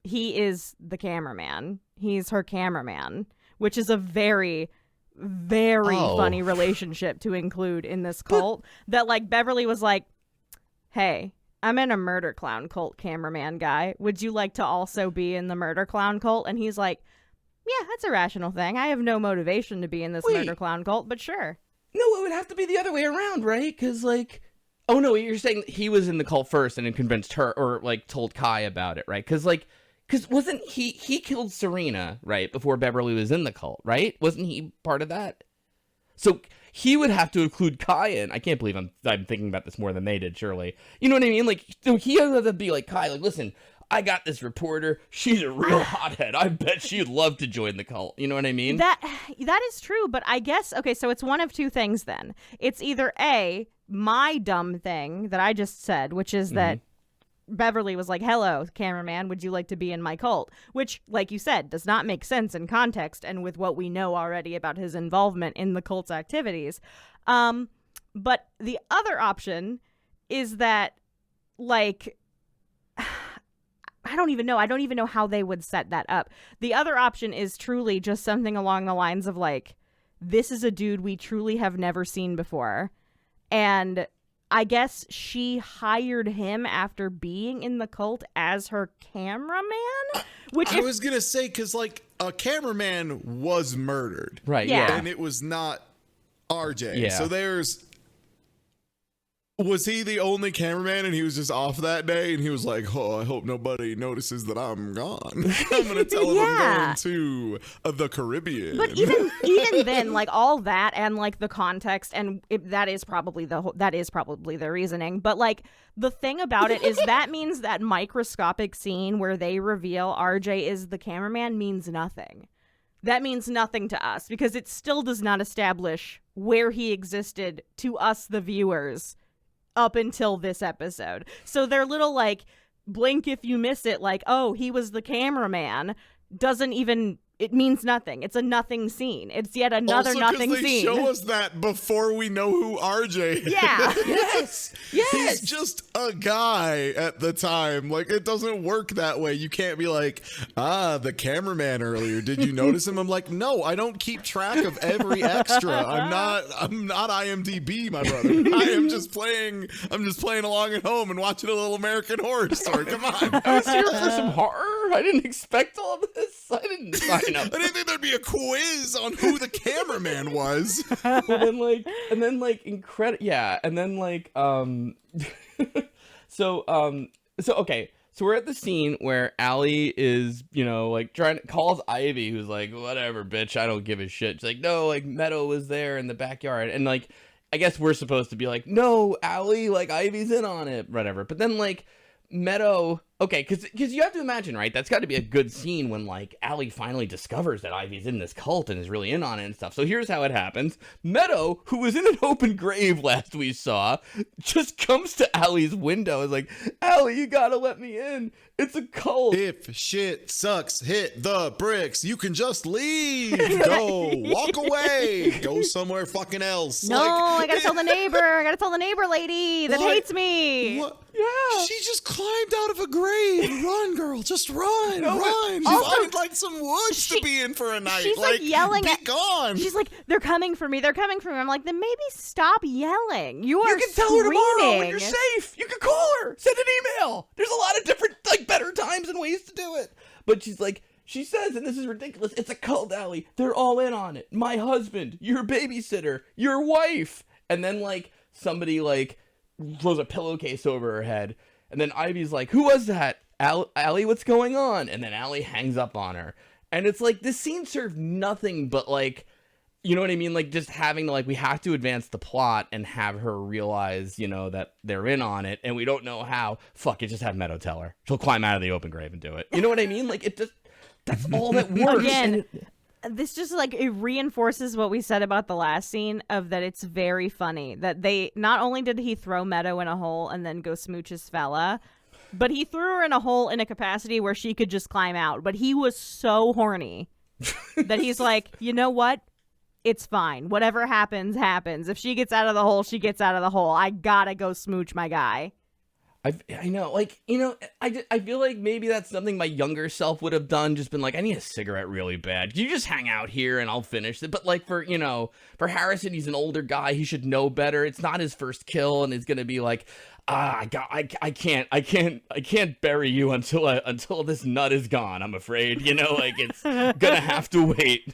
He is the cameraman. He's her cameraman, which is a very, very funny relationship to include in this cult. That like Beverly was like, "Hey, I'm in a murder clown cult, cameraman guy. Would you like to also be in the murder clown cult?" And he's like, yeah, that's a rational thing. I have no motivation to be in this murder clown cult, but sure.
No, it would have to be the other way around, right? Because, like, oh no, you're saying he was in the cult first and then convinced her, or like told Kai about it, right? Because wasn't he killed Serena, right, before Beverly was in the cult, right? Wasn't he part of that? So he would have to include Kai in. I can't believe I'm thinking about this more than they did, surely. You know what I mean? Like, so he has to be like, Kai, like, listen, I got this reporter. She's a real hothead. I bet she'd love to join the cult. You know what I mean?
That is true, but I guess, okay, so it's one of two things then. It's either A, my dumb thing that I just said, which is that Beverly was like, hello, cameraman, would you like to be in my cult? Which, like you said, does not make sense in context and with what we know already about his involvement in the cult's activities. But the other option is that, like, I don't even know how they would set that up. The other option is truly just something along the lines of like, this is a dude we truly have never seen before. And I guess she hired him after being in the cult as her cameraman. Which
I was going to say, because like a cameraman was murdered.
Right. Yeah.
And it was not RJ.
Yeah.
So there's Was he the only cameraman and he was just off that day and he was like, oh, I hope nobody notices that I'm gone. I'm going to tell them I'm going to the Caribbean.
But even then, like all that and like the context and that is probably the reasoning. But like the thing about it is that means that microscopic scene where they reveal RJ is the cameraman means nothing. That means nothing to us because it still does not establish where he existed to us, the viewers, up until this episode. So their little like blink if you miss it, like, oh, he was the cameraman, doesn't even, it means nothing. It's a nothing scene. It's yet another
also,
nothing
they
scene.
Show us that before we know who RJ is.
Yeah.
Yes.
He's just a guy at the time. Like, it doesn't work that way. You can't be like, the cameraman earlier. Did you notice him? I'm like, no, I don't keep track of every extra. I'm not IMDb, my brother. I'm just playing along at home and watching a little American Horror Story. Come on.
I was here for some horror. I didn't expect all of this. I didn't sign up.
I didn't think there'd be a quiz on who the cameraman was.
Okay. So we're at the scene where Allie is, like trying to calls Ivy, who's like, whatever, bitch, I don't give a shit. She's like, no, like Meadow was there in the backyard. And like, I guess we're supposed to be like, no, Allie, like Ivy's in on it, whatever. But then like Meadow, okay, because you have to imagine, right? That's got to be a good scene when like Allie finally discovers that Ivy's in this cult and is really in on it and stuff. So here's how it happens: Meadow, who was in an open grave last we saw, just comes to Allie's window and is like, Allie, you gotta let me in. It's a cult.
If shit sucks, hit the bricks. You can just leave. Go. Walk away. Go somewhere fucking else.
No, I gotta tell the neighbor. I gotta tell the neighbor lady that hates me.
What?
Yeah.
She just climbed out of a grave. Run, girl. Just run.
No,
run.
Also,
Find like some woods to be in for a night.
She's like yelling
be
at.
gone.
She's like, they're coming for me. They're coming for me. I'm like, then maybe stop yelling. You
You can tell her tomorrow when you're
screaming.
safe. You can call her. Send an email. There's a lot of different, like, better times and ways to do it. But she's like, she says, and this is ridiculous, it's a cult, Allie. They're all in on it. My husband, your babysitter, your wife. And then, like, somebody, like, throws a pillowcase over her head. And then Ivy's like, who was that? Allie, what's going on? And then Allie hangs up on her. And it's like, this scene served nothing but, like, you know what I mean? Like, just having to, like, we have to advance the plot and have her realize, that they're in on it, and we don't know how. Fuck it, just have Meadow tell her. She'll climb out of the open grave and do it. You know what I mean? Like, it just, that's all that works.
Again, this just, like, it reinforces what we said about the last scene of that it's very funny that they, not only did he throw Meadow in a hole and then go smooch his fella, but he threw her in a hole in a capacity where she could just climb out. But he was so horny that he's like, you know what? It's fine. Whatever happens, happens. If she gets out of the hole, she gets out of the hole. I gotta go smooch my guy.
I know, like, I feel like maybe that's something my younger self would have done, just been like, I need a cigarette really bad. Can you just hang out here and I'll finish it? But like for Harrison, he's an older guy. He should know better. It's not his first kill, and he's gonna be like, I can't bury you until this nut is gone. I'm afraid, like it's gonna have to wait.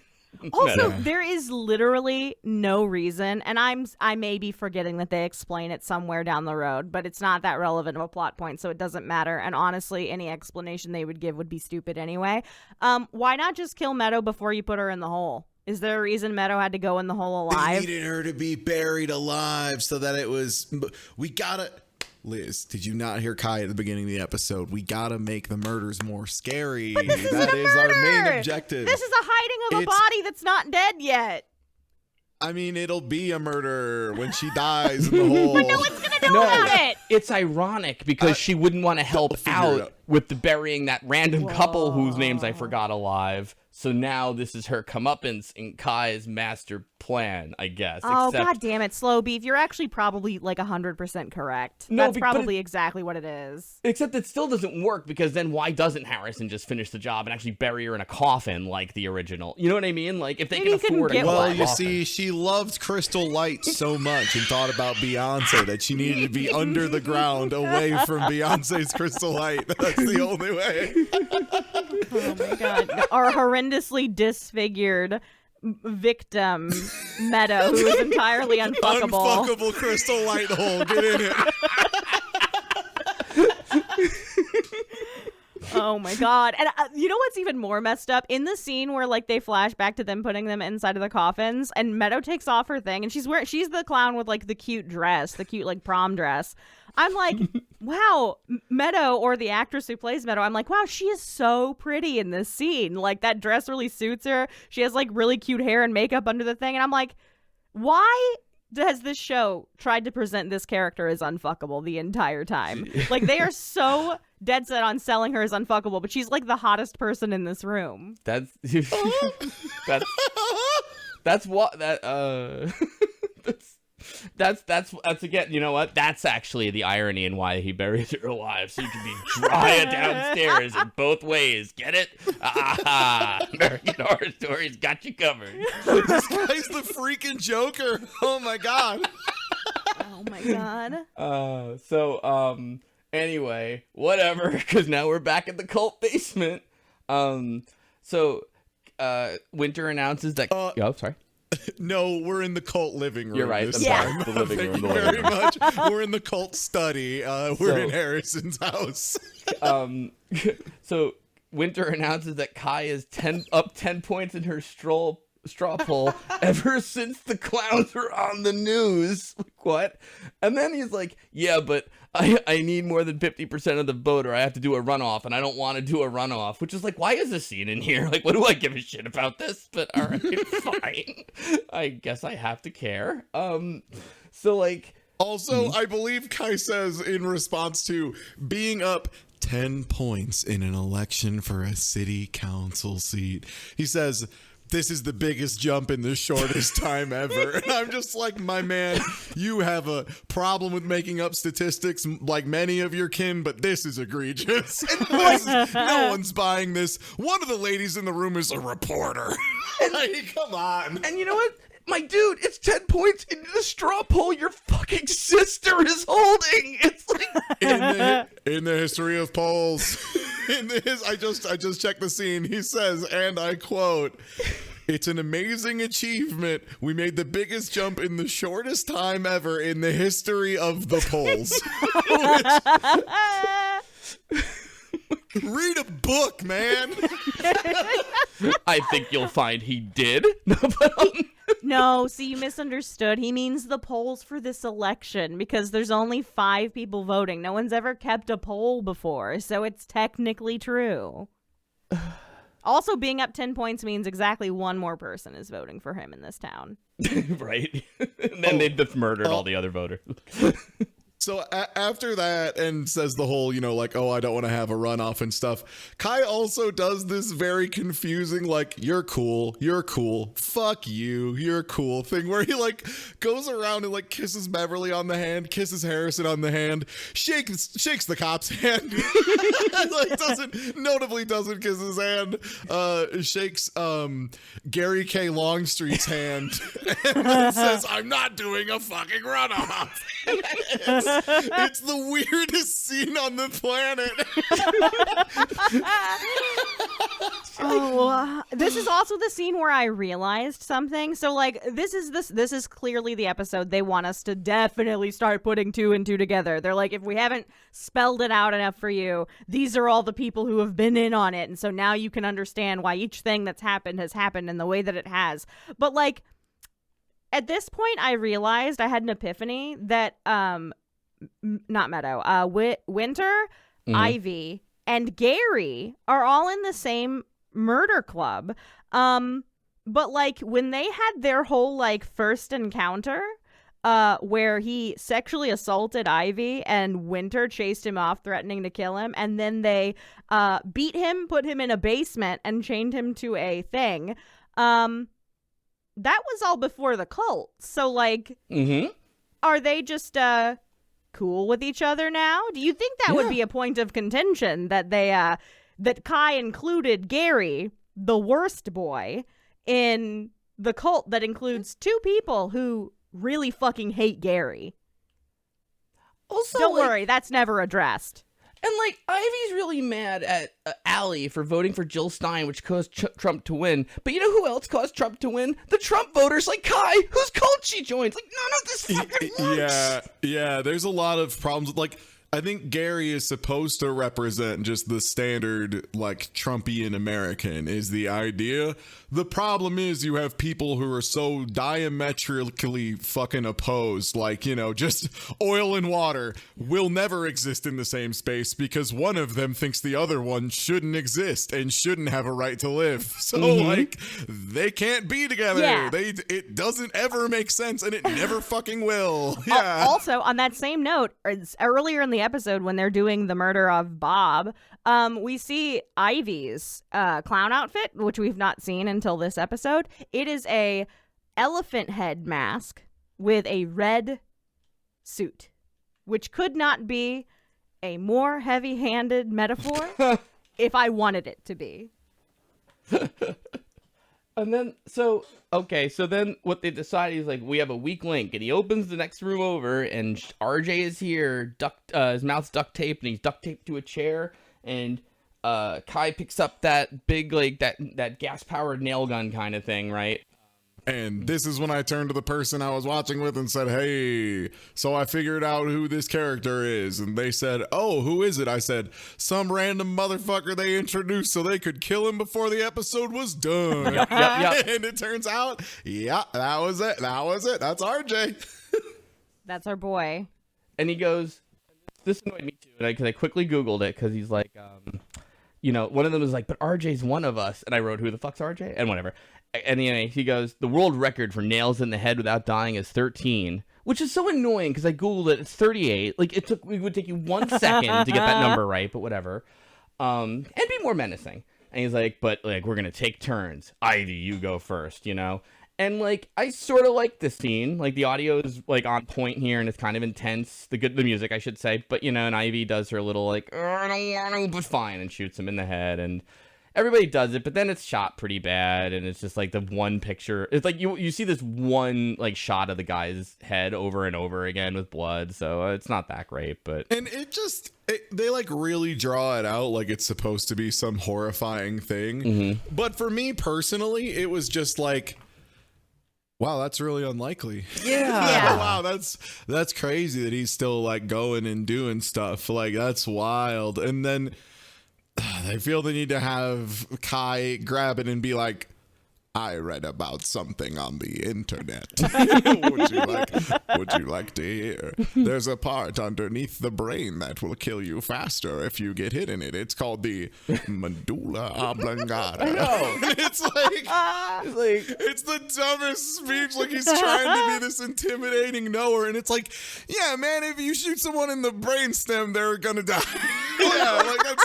Also, there is literally no reason, and I may be forgetting that they explain it somewhere down the road, but it's not that relevant of a plot point, so it doesn't matter. And honestly, any explanation they would give would be stupid anyway. Why not just kill Meadow before you put her in the hole? Is there a reason Meadow had to go in the hole alive?
They needed her to be buried alive so that it was. We gotta. Liz, did you not hear Kai at the beginning of the episode? We gotta make the murders more scary.
But this isn't
That
a
is
murder.
our main objective.
This is a hiding of a body that's not dead yet.
I mean, it'll be a murder when she dies in the hole.
But no one's gonna know about it.
It's ironic because she wouldn't want to help out with the burying that random couple whose names I forgot alive. So now this is her comeuppance in Kai's master plan, I guess.
Oh, God damn it, Slow Beef. You're actually probably like 100% correct.
No,
That's probably exactly what it is.
Except it still doesn't work, because then why doesn't Harrison just finish the job and actually bury her in a coffin like the original? You know what I mean? Like, if they
Maybe
can afford it.
Well, you see, she loved Crystal Light so much and thought about Beyonce that she needed to be under the ground away from Beyonce's Crystal Light. That's the only way.
Oh, my God. Or horrendously disfigured victim Meadow, who is entirely unfuckable.
Unfuckable crystal light hole. Get in it.
Oh my god. And you know what's even more messed up? In the scene where like they flash back to them putting them inside of the coffins and Meadow takes off her thing and she's the clown with like the cute dress, the cute like prom dress. I'm like, wow, Meadow, or the actress who plays Meadow, I'm like, wow, she is so pretty in this scene. Like that dress really suits her. She has like really cute hair and makeup under the thing. And I'm like, why has this show tried to present this character as unfuckable the entire time? Like they are so dead set on selling her as unfuckable, but she's like the hottest person in this room.
That's what that that's again, you know what? That's actually the irony in why he buries her alive, so you can be dry downstairs in both ways. Get it? American Horror Story's got you covered.
This guy's the freaking Joker. Oh my god.
Oh my god.
Anyway, whatever, because now we're back at the cult basement. Winter announces that sorry.
No, we're in the cult living room.
You're right.
This
I'm
time.
sorry. The living room.
Thank you very much. We're in the cult study. We're in Harrison's house.
So Winter announces that Kai is 10 points in her straw poll ever since the clowns were on the news. Like, what? And then he's like, yeah, but I need more than 50% of the vote or I have to do a runoff, and I don't want to do a runoff, which is like, why is this scene in here? Like, what do I give a shit about this? But all right, fine. I guess I have to care.
Also, I believe Kai says in response to being up 10 points in an election for a city council seat, he says, this is the biggest jump in the shortest time ever. And I'm just like, my man, you have a problem with making up statistics like many of your kin, but this is egregious. No one's buying this. One of the ladies in the room is a reporter. Like, come on.
And you know what? My dude, it's 10 points into the straw poll your fucking sister is holding. It's like
in the history of polls. I just checked the scene. He says, and I quote, "It's an amazing achievement. We made the biggest jump in the shortest time ever in the history of the polls." Read a book, man.
I think you'll find he did.
No, see, you misunderstood. He means the polls for this election because there's only 5 people voting. No one's ever kept a poll before, so it's technically true. Also, being up 10 points means exactly one more person is voting for him in this town.
Right. And then they've just murdered all the other voters.
So after that, and says the whole, like, oh, I don't want to have a runoff and stuff. Kai also does this very confusing, like, you're cool, fuck you, you're cool thing, where he like goes around and like kisses Beverly on the hand, kisses Harrison on the hand, shakes the cop's hand, like doesn't kiss his hand, shakes Gary K. Longstreet's hand, and then says, "I'm not doing a fucking runoff." It's the weirdest scene on the planet.
This is also the scene where I realized something. So like this is clearly the episode they want us to definitely start putting 2 and 2 together. They're like, if we haven't spelled it out enough for you, these are all the people who have been in on it, and so now you can understand why each thing that's happened has happened in the way that it has. But like at this point I realized, I had an epiphany that not Meadow, Winter, Ivy, and Gary are all in the same murder club. But like when they had their whole like first encounter, where he sexually assaulted Ivy and Winter chased him off, threatening to kill him, and then they beat him, put him in a basement, and chained him to a thing. That was all before the cult. So like, are they just cool with each other now? Do you think that would be a point of contention that they that Kai included Gary, the worst boy, in the cult that includes 2 people who really fucking hate Gary? Also, don't worry, that's never addressed.
And, like, Ivy's really mad at Allie for voting for Jill Stein, which caused Trump to win. But you know who else caused Trump to win? The Trump voters, like Kai, whose cult she joins. Like, none of this fucking works.
Yeah, there's a lot of problems. Like, I think Gary is supposed to represent just the standard, like, Trumpian American is the idea. The problem is you have people who are so diametrically fucking opposed, like, you know, just oil and water will never exist in the same space because one of them thinks the other one shouldn't exist and shouldn't have a right to live. So, like, they can't be together.
Yeah.
It doesn't ever make sense and it never fucking will. Yeah.
Also, on that same note, earlier in the episode when they're doing the murder of Bob, we see Ivy's clown outfit, which we've not seen until this episode. It is a elephant head mask with a red suit, which could not be a more heavy-handed metaphor if I wanted it to be.
And then, so then what they decide is, like, we have a weak link, and he opens the next room over, and RJ is here, his mouth's duct taped, and he's duct taped to a chair, and Kai picks up that big, like, that gas-powered nail gun kind of thing, right?
And this is when I turned to the person I was watching with and said, hey, so I figured out who this character is. And they said, oh, who is it? I said, some random motherfucker they introduced so they could kill him before the episode was done.
Yep.
And it turns out, that was it. That's RJ.
That's our boy.
And he goes, this annoyed me too, because I quickly Googled it, because he's like, you know, one of them was like, but RJ's one of us. And I wrote, who the fuck's RJ? And whatever. And anyway, he goes, the world record for nails in the head without dying is 13, which is so annoying because I Googled it. It's 38. Like, it would take you 1 second to get that number right, but whatever. And be more menacing. And he's like, but, like, we're going to take turns. Ivy, you go first, you know? And, like, I sort of like this scene. Like, the audio is, like, on point here, and it's kind of intense. The music, I should say. But, you know, and Ivy does her little, like, I don't want to, but fine, and shoots him in the head, and everybody does it, but then it's shot pretty bad, and it's just like the one picture. It's like you see this one like shot of the guy's head over and over again with blood, so it's not that great. But
and they like really draw it out like it's supposed to be some horrifying thing. But for me personally, it was just like, wow, that's really unlikely.
Yeah.
Wow, that's crazy that he's still like going and doing stuff. Like, that's wild. And then they feel the need to have Kai grab it and be like, I read about something on the internet. Would you like to hear? There's a part underneath the brain that will kill you faster if you get hit in it. It's called the medulla oblongata.
I know.
It's the dumbest speech. Like, he's trying to be this intimidating knower, and it's like, yeah, man, if you shoot someone in the brainstem, they're gonna die. Yeah, like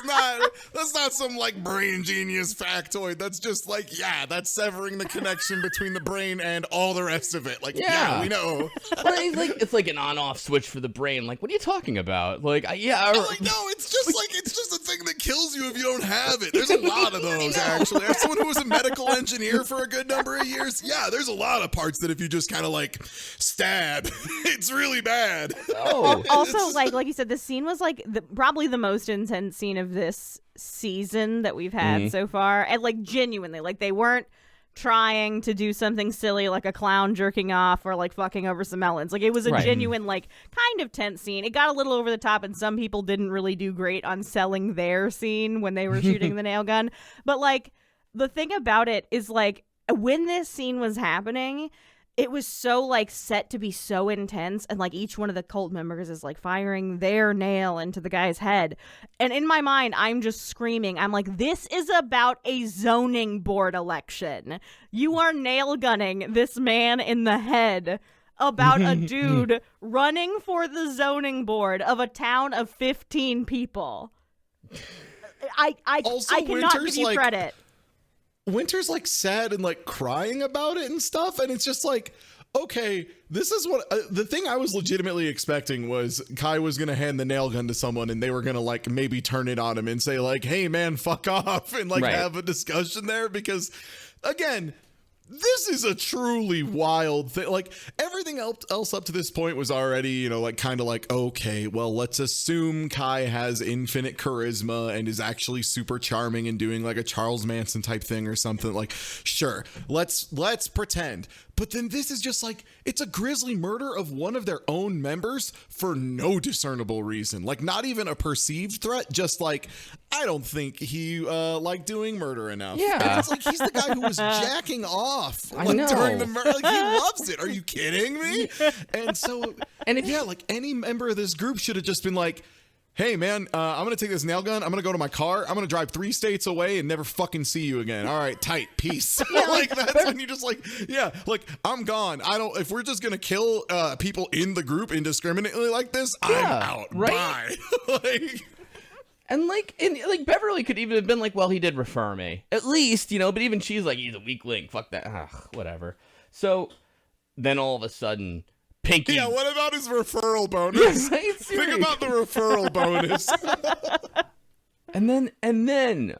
that's not some like brain genius factoid. That's just like, yeah, that's severing the connection between the brain and all the rest of it. Like, yeah we know.
But it's like an on-off switch for the brain. Like, what are you talking about? Like, no,
it's just a thing that kills you if you don't have it. There's a lot of those, actually. As someone who was a medical engineer for a good number of years, yeah, there's a lot of parts that if you just kind of like stab, it's really bad.
Oh.
Also, like you said, the scene was like probably the most intense scene of this season that we've had so far, and like genuinely, like they weren't trying to do something silly like a clown jerking off or like fucking over some melons. Like, it was a genuine, like, kind of tense scene. It got a little over the top, and some people didn't really do great on selling their scene when they were shooting the nail gun. But like, the thing about it is, like, when this scene was happening, it was so like set to be so intense, and like each one of the cult members is like firing their nail into the guy's head, and in my mind I'm just screaming. I'm like, this is about a zoning board election. You are nail gunning this man in the head about a dude running for the zoning board of a town of 15 people. I cannot give you credit.
Winter's like sad and like crying about it and stuff, and it's just like, okay, this is what the thing I was legitimately expecting was Kai was gonna hand the nail gun to someone and they were gonna like maybe turn it on him and say like, hey man, fuck off, and like have a discussion there, because again, this is a truly wild thing. Like, everything else up to this point was already, you know, like, kind of like, okay, well, let's assume Kai has infinite charisma and is actually super charming and doing like a Charles Manson type thing or something. Like, sure, let's pretend. But then this is just like, it's a grisly murder of one of their own members for no discernible reason. Like, not even a perceived threat, just like, I don't think he liked doing murder enough.
Yeah.
And it's like, he's the guy who was jacking off
I know.
during the murder. Like, he loves it. Are you kidding me? And so, like, any member of this group should have just been like, hey, man, I'm going to take this nail gun. I'm going to go to my car. I'm going to drive 3 states away and never fucking see you again. All right, tight. Peace. Like, that's when you just like, yeah, like, I'm gone. If we're just going to kill people in the group indiscriminately like this, I'm out.
Right?
Bye. Like...
And like Beverly could even have been like, well, he did refer me. At least, you know, but even she's like, he's a weak link. Fuck that. Ugh, whatever. So then all of a sudden, Pinky.
Yeah, what about his referral bonus?
Right?
Think about the referral bonus.
and then,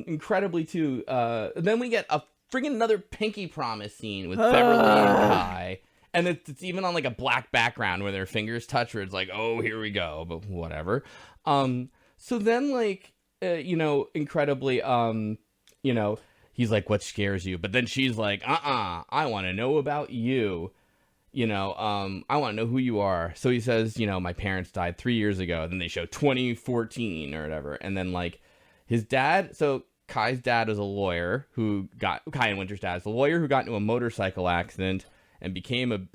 incredibly too, then we get a friggin' another Pinky promise scene with Beverly and Kai. And it's even on like a black background where their fingers touch where it's like, oh, here we go, but whatever. So then like, you know, incredibly, you know, he's like, what scares you? But then she's like, I want to know about you. You know, I want to know who you are. So he says, you know, my parents died 3 years ago. Then they show 2014 or whatever. And then like his dad. So Kai's dad is a lawyer Kai and Winter's dad is a lawyer who got into a motorcycle accident and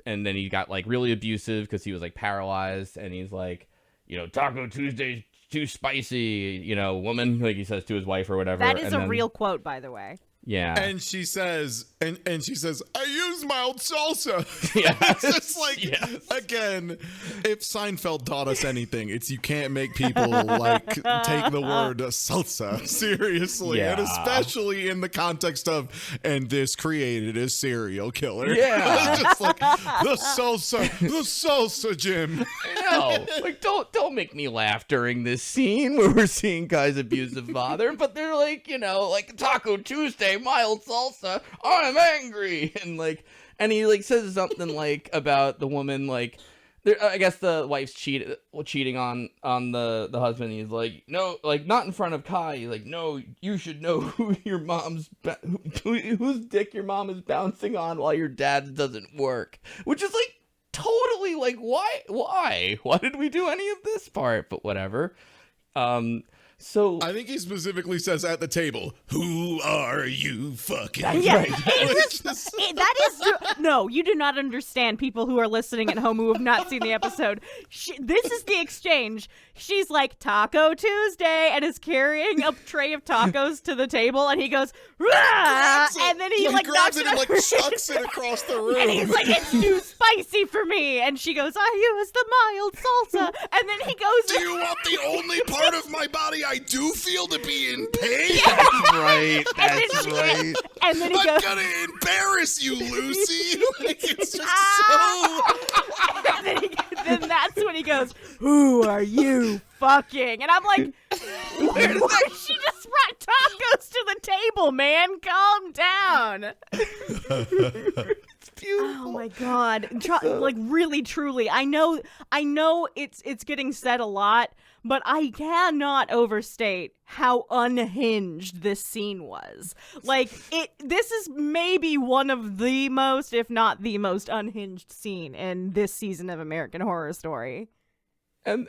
and then he got like really abusive because he was like paralyzed. And he's like, you know, Taco Tuesday's too spicy, you know, woman, like he says to his wife or whatever.
That is a real quote, by the way.
Yeah.
And she says, and she says, I use mild salsa.
Yeah.
It's just like, again, if Seinfeld taught us anything, it's you can't make people like take the word salsa seriously.
Yeah.
And especially in the context of, and this created a serial killer.
Yeah.
It's just like, the salsa, Jim.
No, like don't make me laugh during this scene where we're seeing Kai's abusive father, but they're like, you know, like Taco Tuesday, mild salsa, I'm angry, and he like says something like about the woman, like I guess the wife's cheating on the husband. He's like, no, like not in front of Kai. He's like, no, you should know who your whose dick your mom is bouncing on while your dad doesn't work, which is like totally like why did we do any of this part? But whatever. So
I think he specifically says at the table, "Who are you fucking?"
That's
Yeah,
right.
that is no. You do not understand, people who are listening at home who have not seen the episode. This is the exchange. She's like, Taco Tuesday, and is carrying a tray of tacos to the table, and he goes, "Rah!" And then he like
grabs
knocks
it and like chucks it across the room.
And he's like, it's too spicy for me. And she goes, I use the mild salsa. And then he goes,
do you want the only part of my body I do feel to be in pain?
That's right. That's right.
And then he
I'm
goes,
gonna embarrass you, Lucy. Like, it's just so.
then that's when he goes, who are you fucking? And I'm like, where she just brought tacos to the table, man. Calm down.
It's beautiful.
Oh my god. Like really truly. I know it's getting said a lot, but I cannot overstate how unhinged this scene was. Like this is maybe one of the most, if not the most unhinged scene in this season of American Horror Story.
And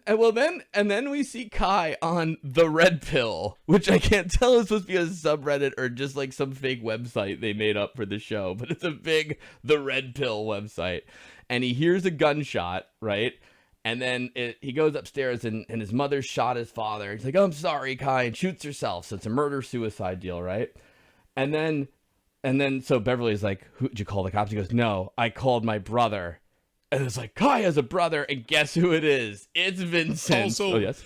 then we see Kai on the Red Pill, which I can't tell is supposed to be a subreddit or just like some fake website they made up for the show, but it's a big The Red Pill website. And he hears a gunshot, right? And then he goes upstairs and his mother shot his father. He's like, oh, I'm sorry, Kai, and shoots herself. So it's a murder-suicide deal, right? And then so Beverly's like, did you call the cops? He goes, no, I called my brother. And it's like, Kai has a brother, and guess who it is? It's Vincent.
Also,
oh, yes.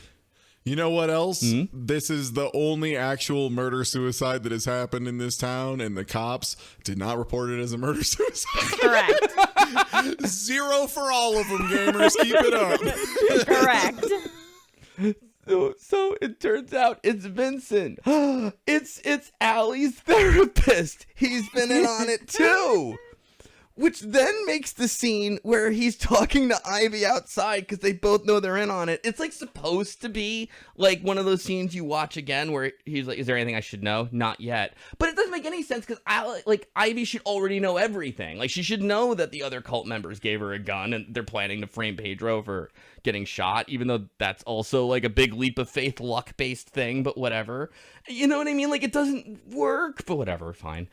You know what else?
Mm-hmm.
This is the only actual murder-suicide that has happened in this town, and the cops did not report it as a murder-suicide.
Correct.
0 for all of them, gamers. Keep it up.
Correct.
So it turns out it's Vincent. It's Allie's therapist. He's been in on it too. Which then makes the scene where he's talking to Ivy outside because they both know they're in on it. It's like supposed to be like one of those scenes you watch again where he's like, is there anything I should know? Not yet. But it doesn't make any sense because Ivy should already know everything. Like she should know that the other cult members gave her a gun and they're planning to frame Pedro for getting shot, even though that's also like a big leap of faith, luck-based thing, but whatever. You know what I mean? Like it doesn't work, but whatever, fine.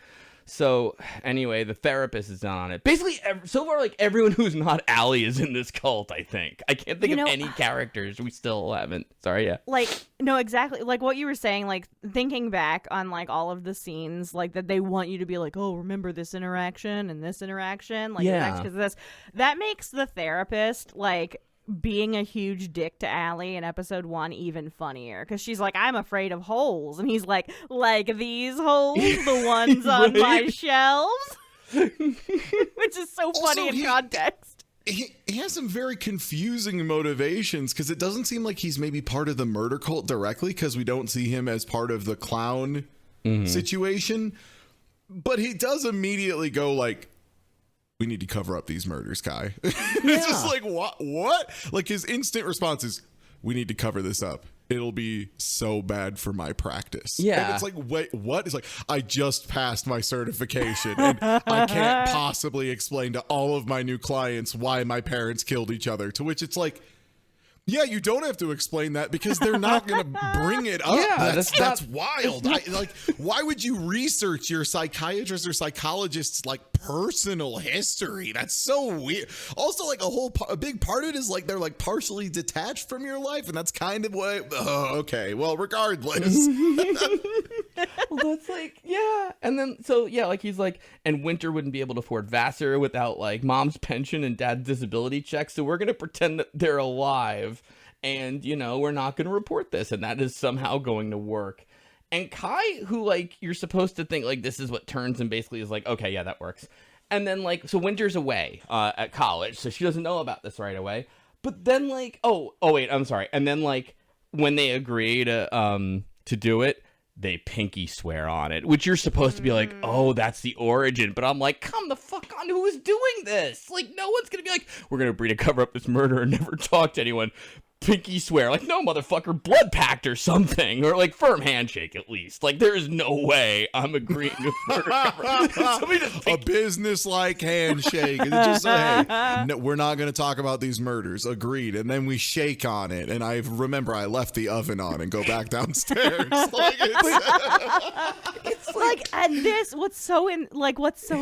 So anyway, the therapist is on it. Basically, so far, like everyone who's not Allie is in this cult. I think I can't think of any characters we still haven't. Sorry, yeah.
Like no, exactly. Like what you were saying. Like thinking back on like all of the scenes, like that they want you to be like, oh, remember this interaction and this interaction. Like
yeah,
because this that makes the therapist like being a huge dick to Allie in episode 1 even funnier because she's like, I'm afraid of holes, and he's like these holes, the ones on my shelves, which is so funny in context.
He has some very confusing motivations because it doesn't seem like he's maybe part of the murder cult directly because we don't see him as part of the clown situation, but he does immediately go like, we need to cover up these murders, Kai. It's just like, what? Like his instant response is, we need to cover this up. It'll be so bad for my practice.
Yeah.
And it's like, wait, what? It's like, I just passed my certification and I can't possibly explain to all of my new clients why my parents killed each other. To which it's like, yeah, you don't have to explain that because they're not going to bring it up.
Yeah,
that's wild. Why would you research your psychiatrist or psychologist's like personal history? That's so weird. Also, like a big part of it is like they're like partially detached from your life, and that's kind of what. Okay, well, regardless.
Well, that's like, yeah. And then, so, yeah, like he's like, and Winter wouldn't be able to afford Vassar without like mom's pension and dad's disability check. So we're going to pretend that they're alive and, you know, we're not going to report this. And that is somehow going to work. And Kai, who like, you're supposed to think like this is what turns him basically is like, okay, yeah, that works. And then like, so Winter's away at college. So she doesn't know about this right away. But then like, oh, wait, I'm sorry. And then like when they agree to do it, they pinky swear on it, which you're supposed to be like, oh, that's the origin. But I'm like, come the fuck on, who is doing this? Like, no one's going to be like, we're going to agree to cover up this murder and never talk to anyone. Pinky swear. Like, no, motherfucker, blood pact or something. Or, like, firm handshake, at least. Like, there is no way I'm agreeing to murder cover.
A business-like handshake. And just say, hey, no, we're not going to talk about these murders. Agreed. And then we shake on it. And I remember I left the oven on and go back downstairs. Like,
it's like, and this, what's so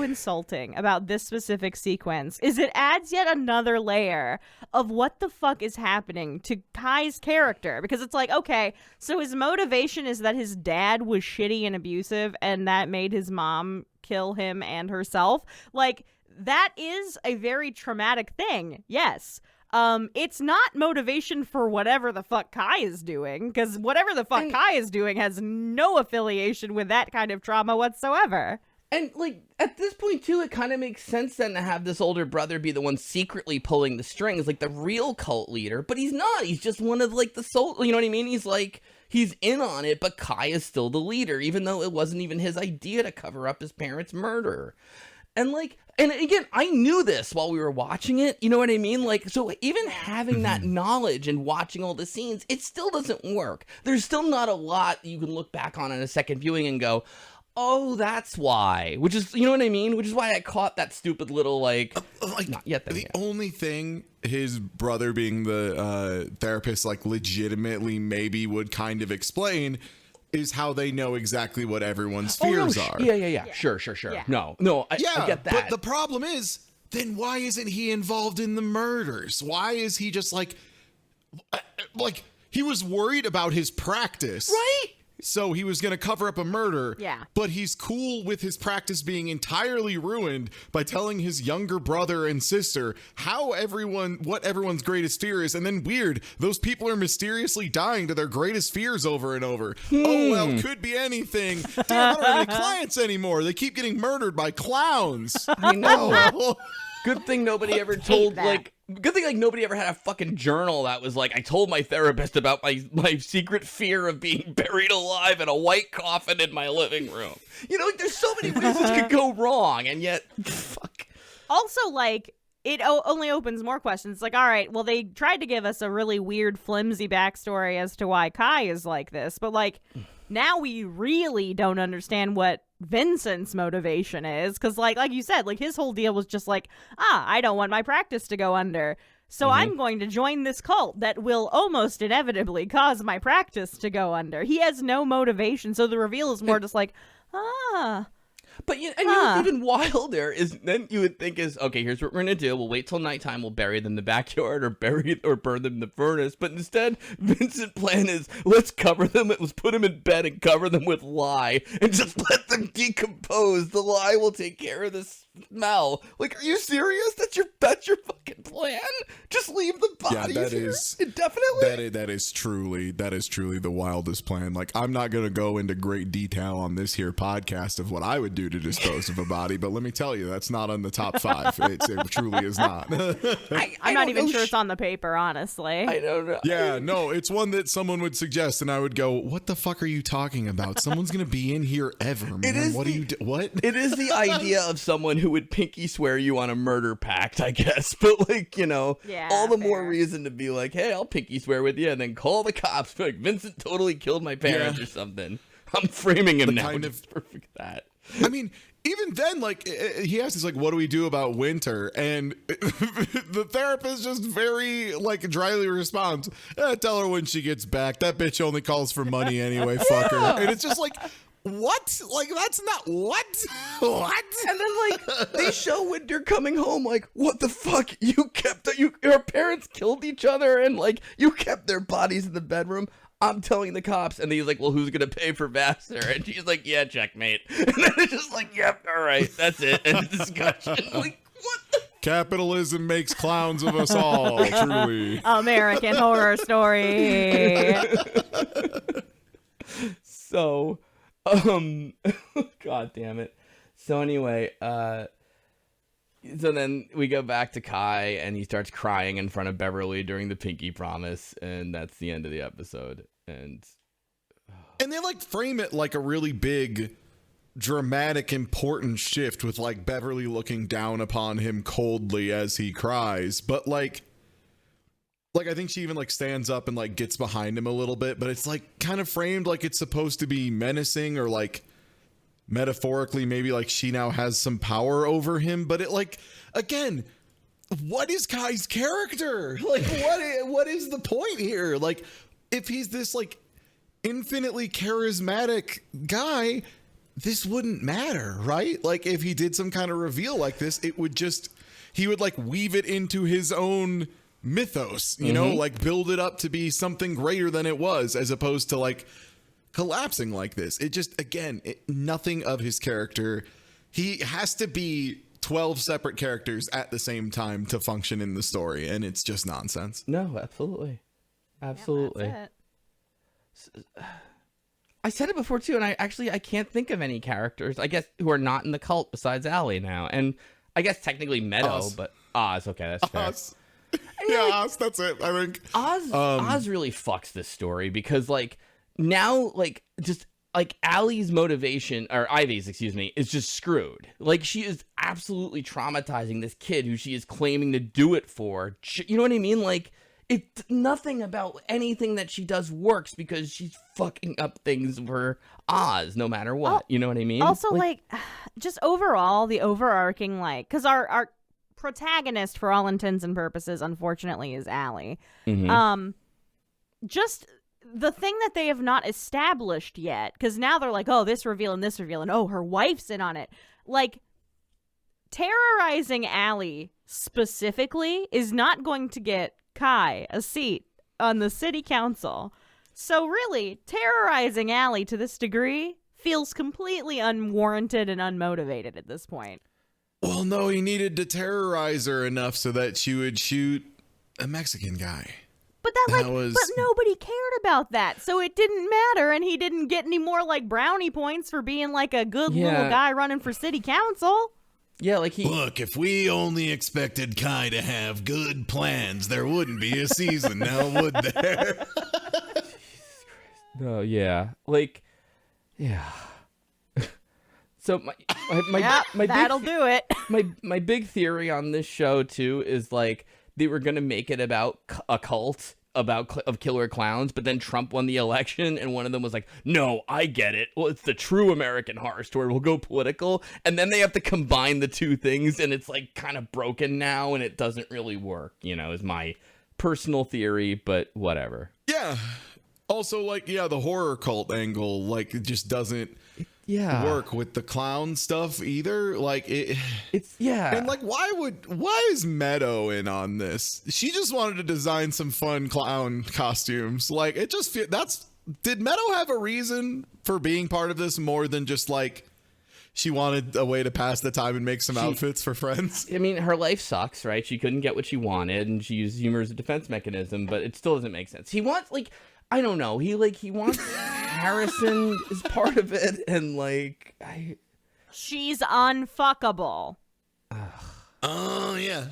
insulting about this specific sequence is it adds yet another layer of what the fuck is happening to Kai's character, because it's like, okay, so his motivation is that his dad was shitty and abusive and that made his mom kill him and herself. Like, that is a very traumatic thing, yes. It's not motivation for whatever the fuck Kai is doing, because whatever the fuck Kai is doing has no affiliation with that kind of trauma whatsoever.
And, like, at this point, too, it kind of makes sense then to have this older brother be the one secretly pulling the strings, like the real cult leader. But he's not. He's just one of, like, the soul. You know what I mean? He's, like, he's in on it, but Kai is still the leader, even though it wasn't even his idea to cover up his parents' murder. And, like, and again, I knew this while we were watching it. You know what I mean? Like, so even having that knowledge and watching all the scenes, it still doesn't work. There's still not a lot you can look back on in a second viewing and go, oh, that's why. Which is, you know what I mean? Which is why I caught that stupid little, like not yet.
The only thing his brother being the therapist, like, legitimately maybe would kind of explain is how they know exactly what everyone's fears are.
Yeah. Sure. Yeah. No, I get that.
But the problem is, then why isn't he involved in the murders? Why is he just like he was worried about his practice.
Right?
So he was going to cover up a murder,
yeah.
But he's cool with his practice being entirely ruined by telling his younger brother and sister what everyone's greatest fear is. And then weird, those people are mysteriously dying to their greatest fears over and over. Oh, well, could be anything. Damn, I don't have any clients anymore. They keep getting murdered by clowns.
I know. Good thing nobody ever told, like, Good thing, like, nobody ever had a fucking journal that was like, I told my therapist about my secret fear of being buried alive in a white coffin in my living room. You know, like, there's so many ways this could go wrong, and yet, fuck.
Also, like, it only opens more questions. It's like, all right, well, they tried to give us a really weird, flimsy backstory as to why Kai is like this, but, like, now we really don't understand what Vincent's motivation is, because like you said, like his whole deal was just like, I don't want my practice to go under, so I'm going to join this cult that will almost inevitably cause my practice to go under. He has no motivation, so the reveal is more just like,
But you know, even wilder is then you would think is, okay, here's what we're gonna do. We'll wait till nighttime. We'll bury them in the backyard or burn them in the furnace. But instead, Vincent's plan is let's cover them. Let's put them in bed and cover them with lye and just let them decompose. The lye will take care of the smell. Like, are you serious? That's your fucking plan? Just leave the bodies here indefinitely?
That is truly the wildest plan. Like, I'm not gonna go into great detail on this here podcast of what I would do to dispose of a body, but let me tell you, that's not on the top 5. It truly is not.
I'm not even sure it's on the paper, honestly.
I don't know.
Yeah, no, it's one that someone would suggest, and I would go, "What the fuck are you talking about? Someone's gonna be in here ever, man. What do you do? What?"
It is the idea of someone who would pinky swear you on a murder pact, I guess. But like, you know, all the more reason to be like, "Hey, I'll pinky swear with you," and then call the cops. Be like, Vincent totally killed my parents or something. I'm framing him now. Just perfect that.
I mean, even then, like, he asks, he's like, what do we do about Winter? And the therapist just very, like, dryly responds, tell her when she gets back. That bitch only calls for money anyway, fuck her. And it's just like, what? Like, that's not, what? What?
And then, like, they show Winter coming home, like, what the fuck? Your parents killed each other, and, like, you kept their bodies in the bedroom. I'm telling the cops, and he's like, well, who's gonna pay for Vassar? And she's like, yeah, checkmate. And then it's just like, yep, all right, that's it. End of discussion. Like, what the?
Capitalism makes clowns of us all, truly.
American Horror Story.
So, God damn it. So anyway, so then we go back to Kai, and he starts crying in front of Beverly during the pinky promise, and that's the end of the episode. And
they like frame it like a really big, dramatic, important shift with like Beverly looking down upon him coldly as he cries. But like I think she even like stands up and like gets behind him a little bit, but it's like kind of framed like it's supposed to be menacing, or like metaphorically maybe like she now has some power over him. But it, like, again, what is Kai's character? Like, what is the point here? Like, if he's this like infinitely charismatic guy, this wouldn't matter, right? Like, if he did some kind of reveal like this, it would just, he would like weave it into his own mythos, you know, like build it up to be something greater than it was, as opposed to like collapsing like this. It just, again, nothing of his character. He has to be 12 separate characters at the same time to function in the story, and it's just nonsense.
No, absolutely.
Yeah,
I said it before too, and I can't think of any characters, I guess, who are not in the cult besides Allie now. And I guess technically Meadow, but Oz. Okay, that's fair.
Oz. Yeah, like, Oz, that's it, I think.
Oz really fucks this story, because like now, like, just like Allie's motivation, or Ivy's, excuse me, is just screwed. Like, she is absolutely traumatizing this kid who she is claiming to do it for. You know what I mean? Like, nothing about anything that she does works, because she's fucking up things for Oz no matter what. You know what I mean?
Also, like just overall, the overarching, like, because our protagonist, for all intents and purposes, unfortunately, is Allie. Just the thing that they have not established yet, because now they're like, oh, this reveal, and oh, her wife's in on it. Like, terrorizing Allie specifically is not going to get Kai a seat on the city council. So really, terrorizing Allie to this degree feels completely unwarranted and unmotivated at this point.
Well, no, he needed to terrorize her enough so that she would shoot a Mexican guy.
But but nobody cared about that, so it didn't matter, and he didn't get any more like brownie points for being like a good little guy running for city council.
Yeah, like
Look, if we only expected Kai to have good plans, there wouldn't be a season now, would there?
Oh, yeah. Like, yeah. So my
that'll do it.
My big theory on this show too is like they were gonna make it about a cult of killer clowns, but then Trump won the election, and one of them was like, "No, I get it. Well, it's the true American Horror Story. We'll go political," and then they have to combine the two things, and it's like kind of broken now, and it doesn't really work. Is my personal theory, but whatever.
Yeah. Also, like, yeah, the horror cult angle, like, it just doesn't work with the clown stuff either. Like,
it's
and like, why is Meadow in on this? She just wanted to design some fun clown costumes. Like, it just did Meadow have a reason for being part of this more than just like she wanted a way to pass the time and make some outfits for friends?
I mean, her life sucks, right? She couldn't get what she wanted, and she used humor as a defense mechanism, but it still doesn't make sense. He wants, like, I don't know. He wants Harrison as part of it, and like
she's unfuckable.
Oh yeah,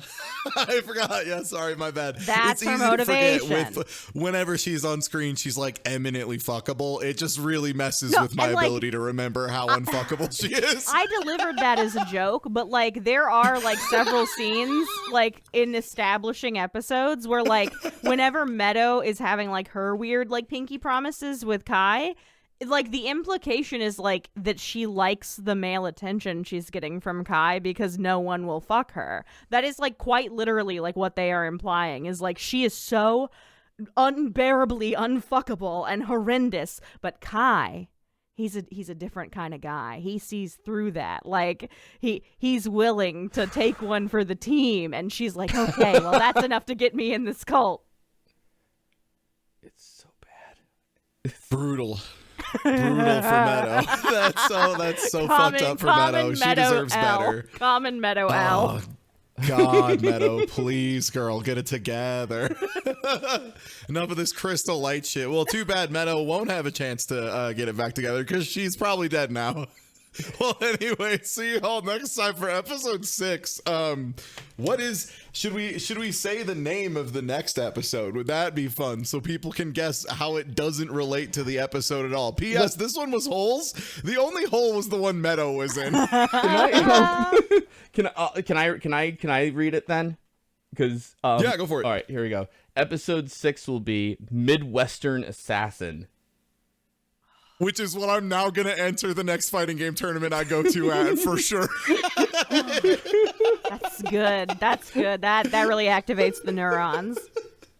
I forgot. Yeah, sorry, my bad.
That's her motivation.
Whenever she's on screen, she's like eminently fuckable. It just really messes with my ability to remember how unfuckable she is.
I delivered that as a joke, but like there are like several scenes like in establishing episodes where like whenever Meadow is having like her weird like pinky promises with Kai, like the implication is like that she likes the male attention she's getting from Kai because no one will fuck her. That is like quite literally like what they are implying is like she is so unbearably unfuckable and horrendous, but Kai, he's a different kind of guy. He sees through that. Like he's willing to take one for the team, and she's like, okay, well that's enough to get me in this cult.
It's so bad.
Brutal for Meadow. That's so fucked up for Meadow. She deserves better.
Common Meadow L.
God, Meadow, please, girl, get it together. Enough of this crystal light shit. Well, too bad Meadow won't have a chance to get it back together because she's probably dead now. Well, anyway, see you all next time for episode 6. Should we say the name of the next episode? Would that be fun so people can guess how it doesn't relate to the episode at all? P.S. This one was holes. The only hole was the one Meadow was in.
Can I read it then? Because
yeah, go for it.
All right, here we go. Episode 6 will be Midwestern Assassin,
which is what I'm now going to enter the next fighting game tournament I go to at, for sure.
That's good. That's good. That really activates the neurons.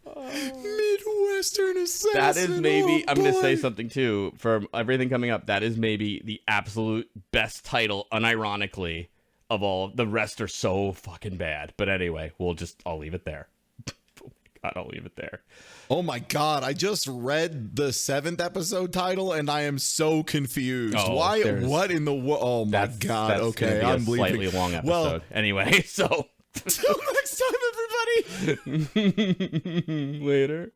Midwestern Assassin.
That is maybe, I'm going to say something too, for everything coming up, that is maybe the absolute best title, unironically, of all. The rest are so fucking bad. But anyway, I'll leave it there. Oh my God, I'll leave it there.
Oh my God, I just read the 7th episode title and I am so confused. Why? What in the world? Oh my God.
That's
okay, I'm leaving.
Slightly long episode. Well,
anyway, so. Till next time, everybody.
Later.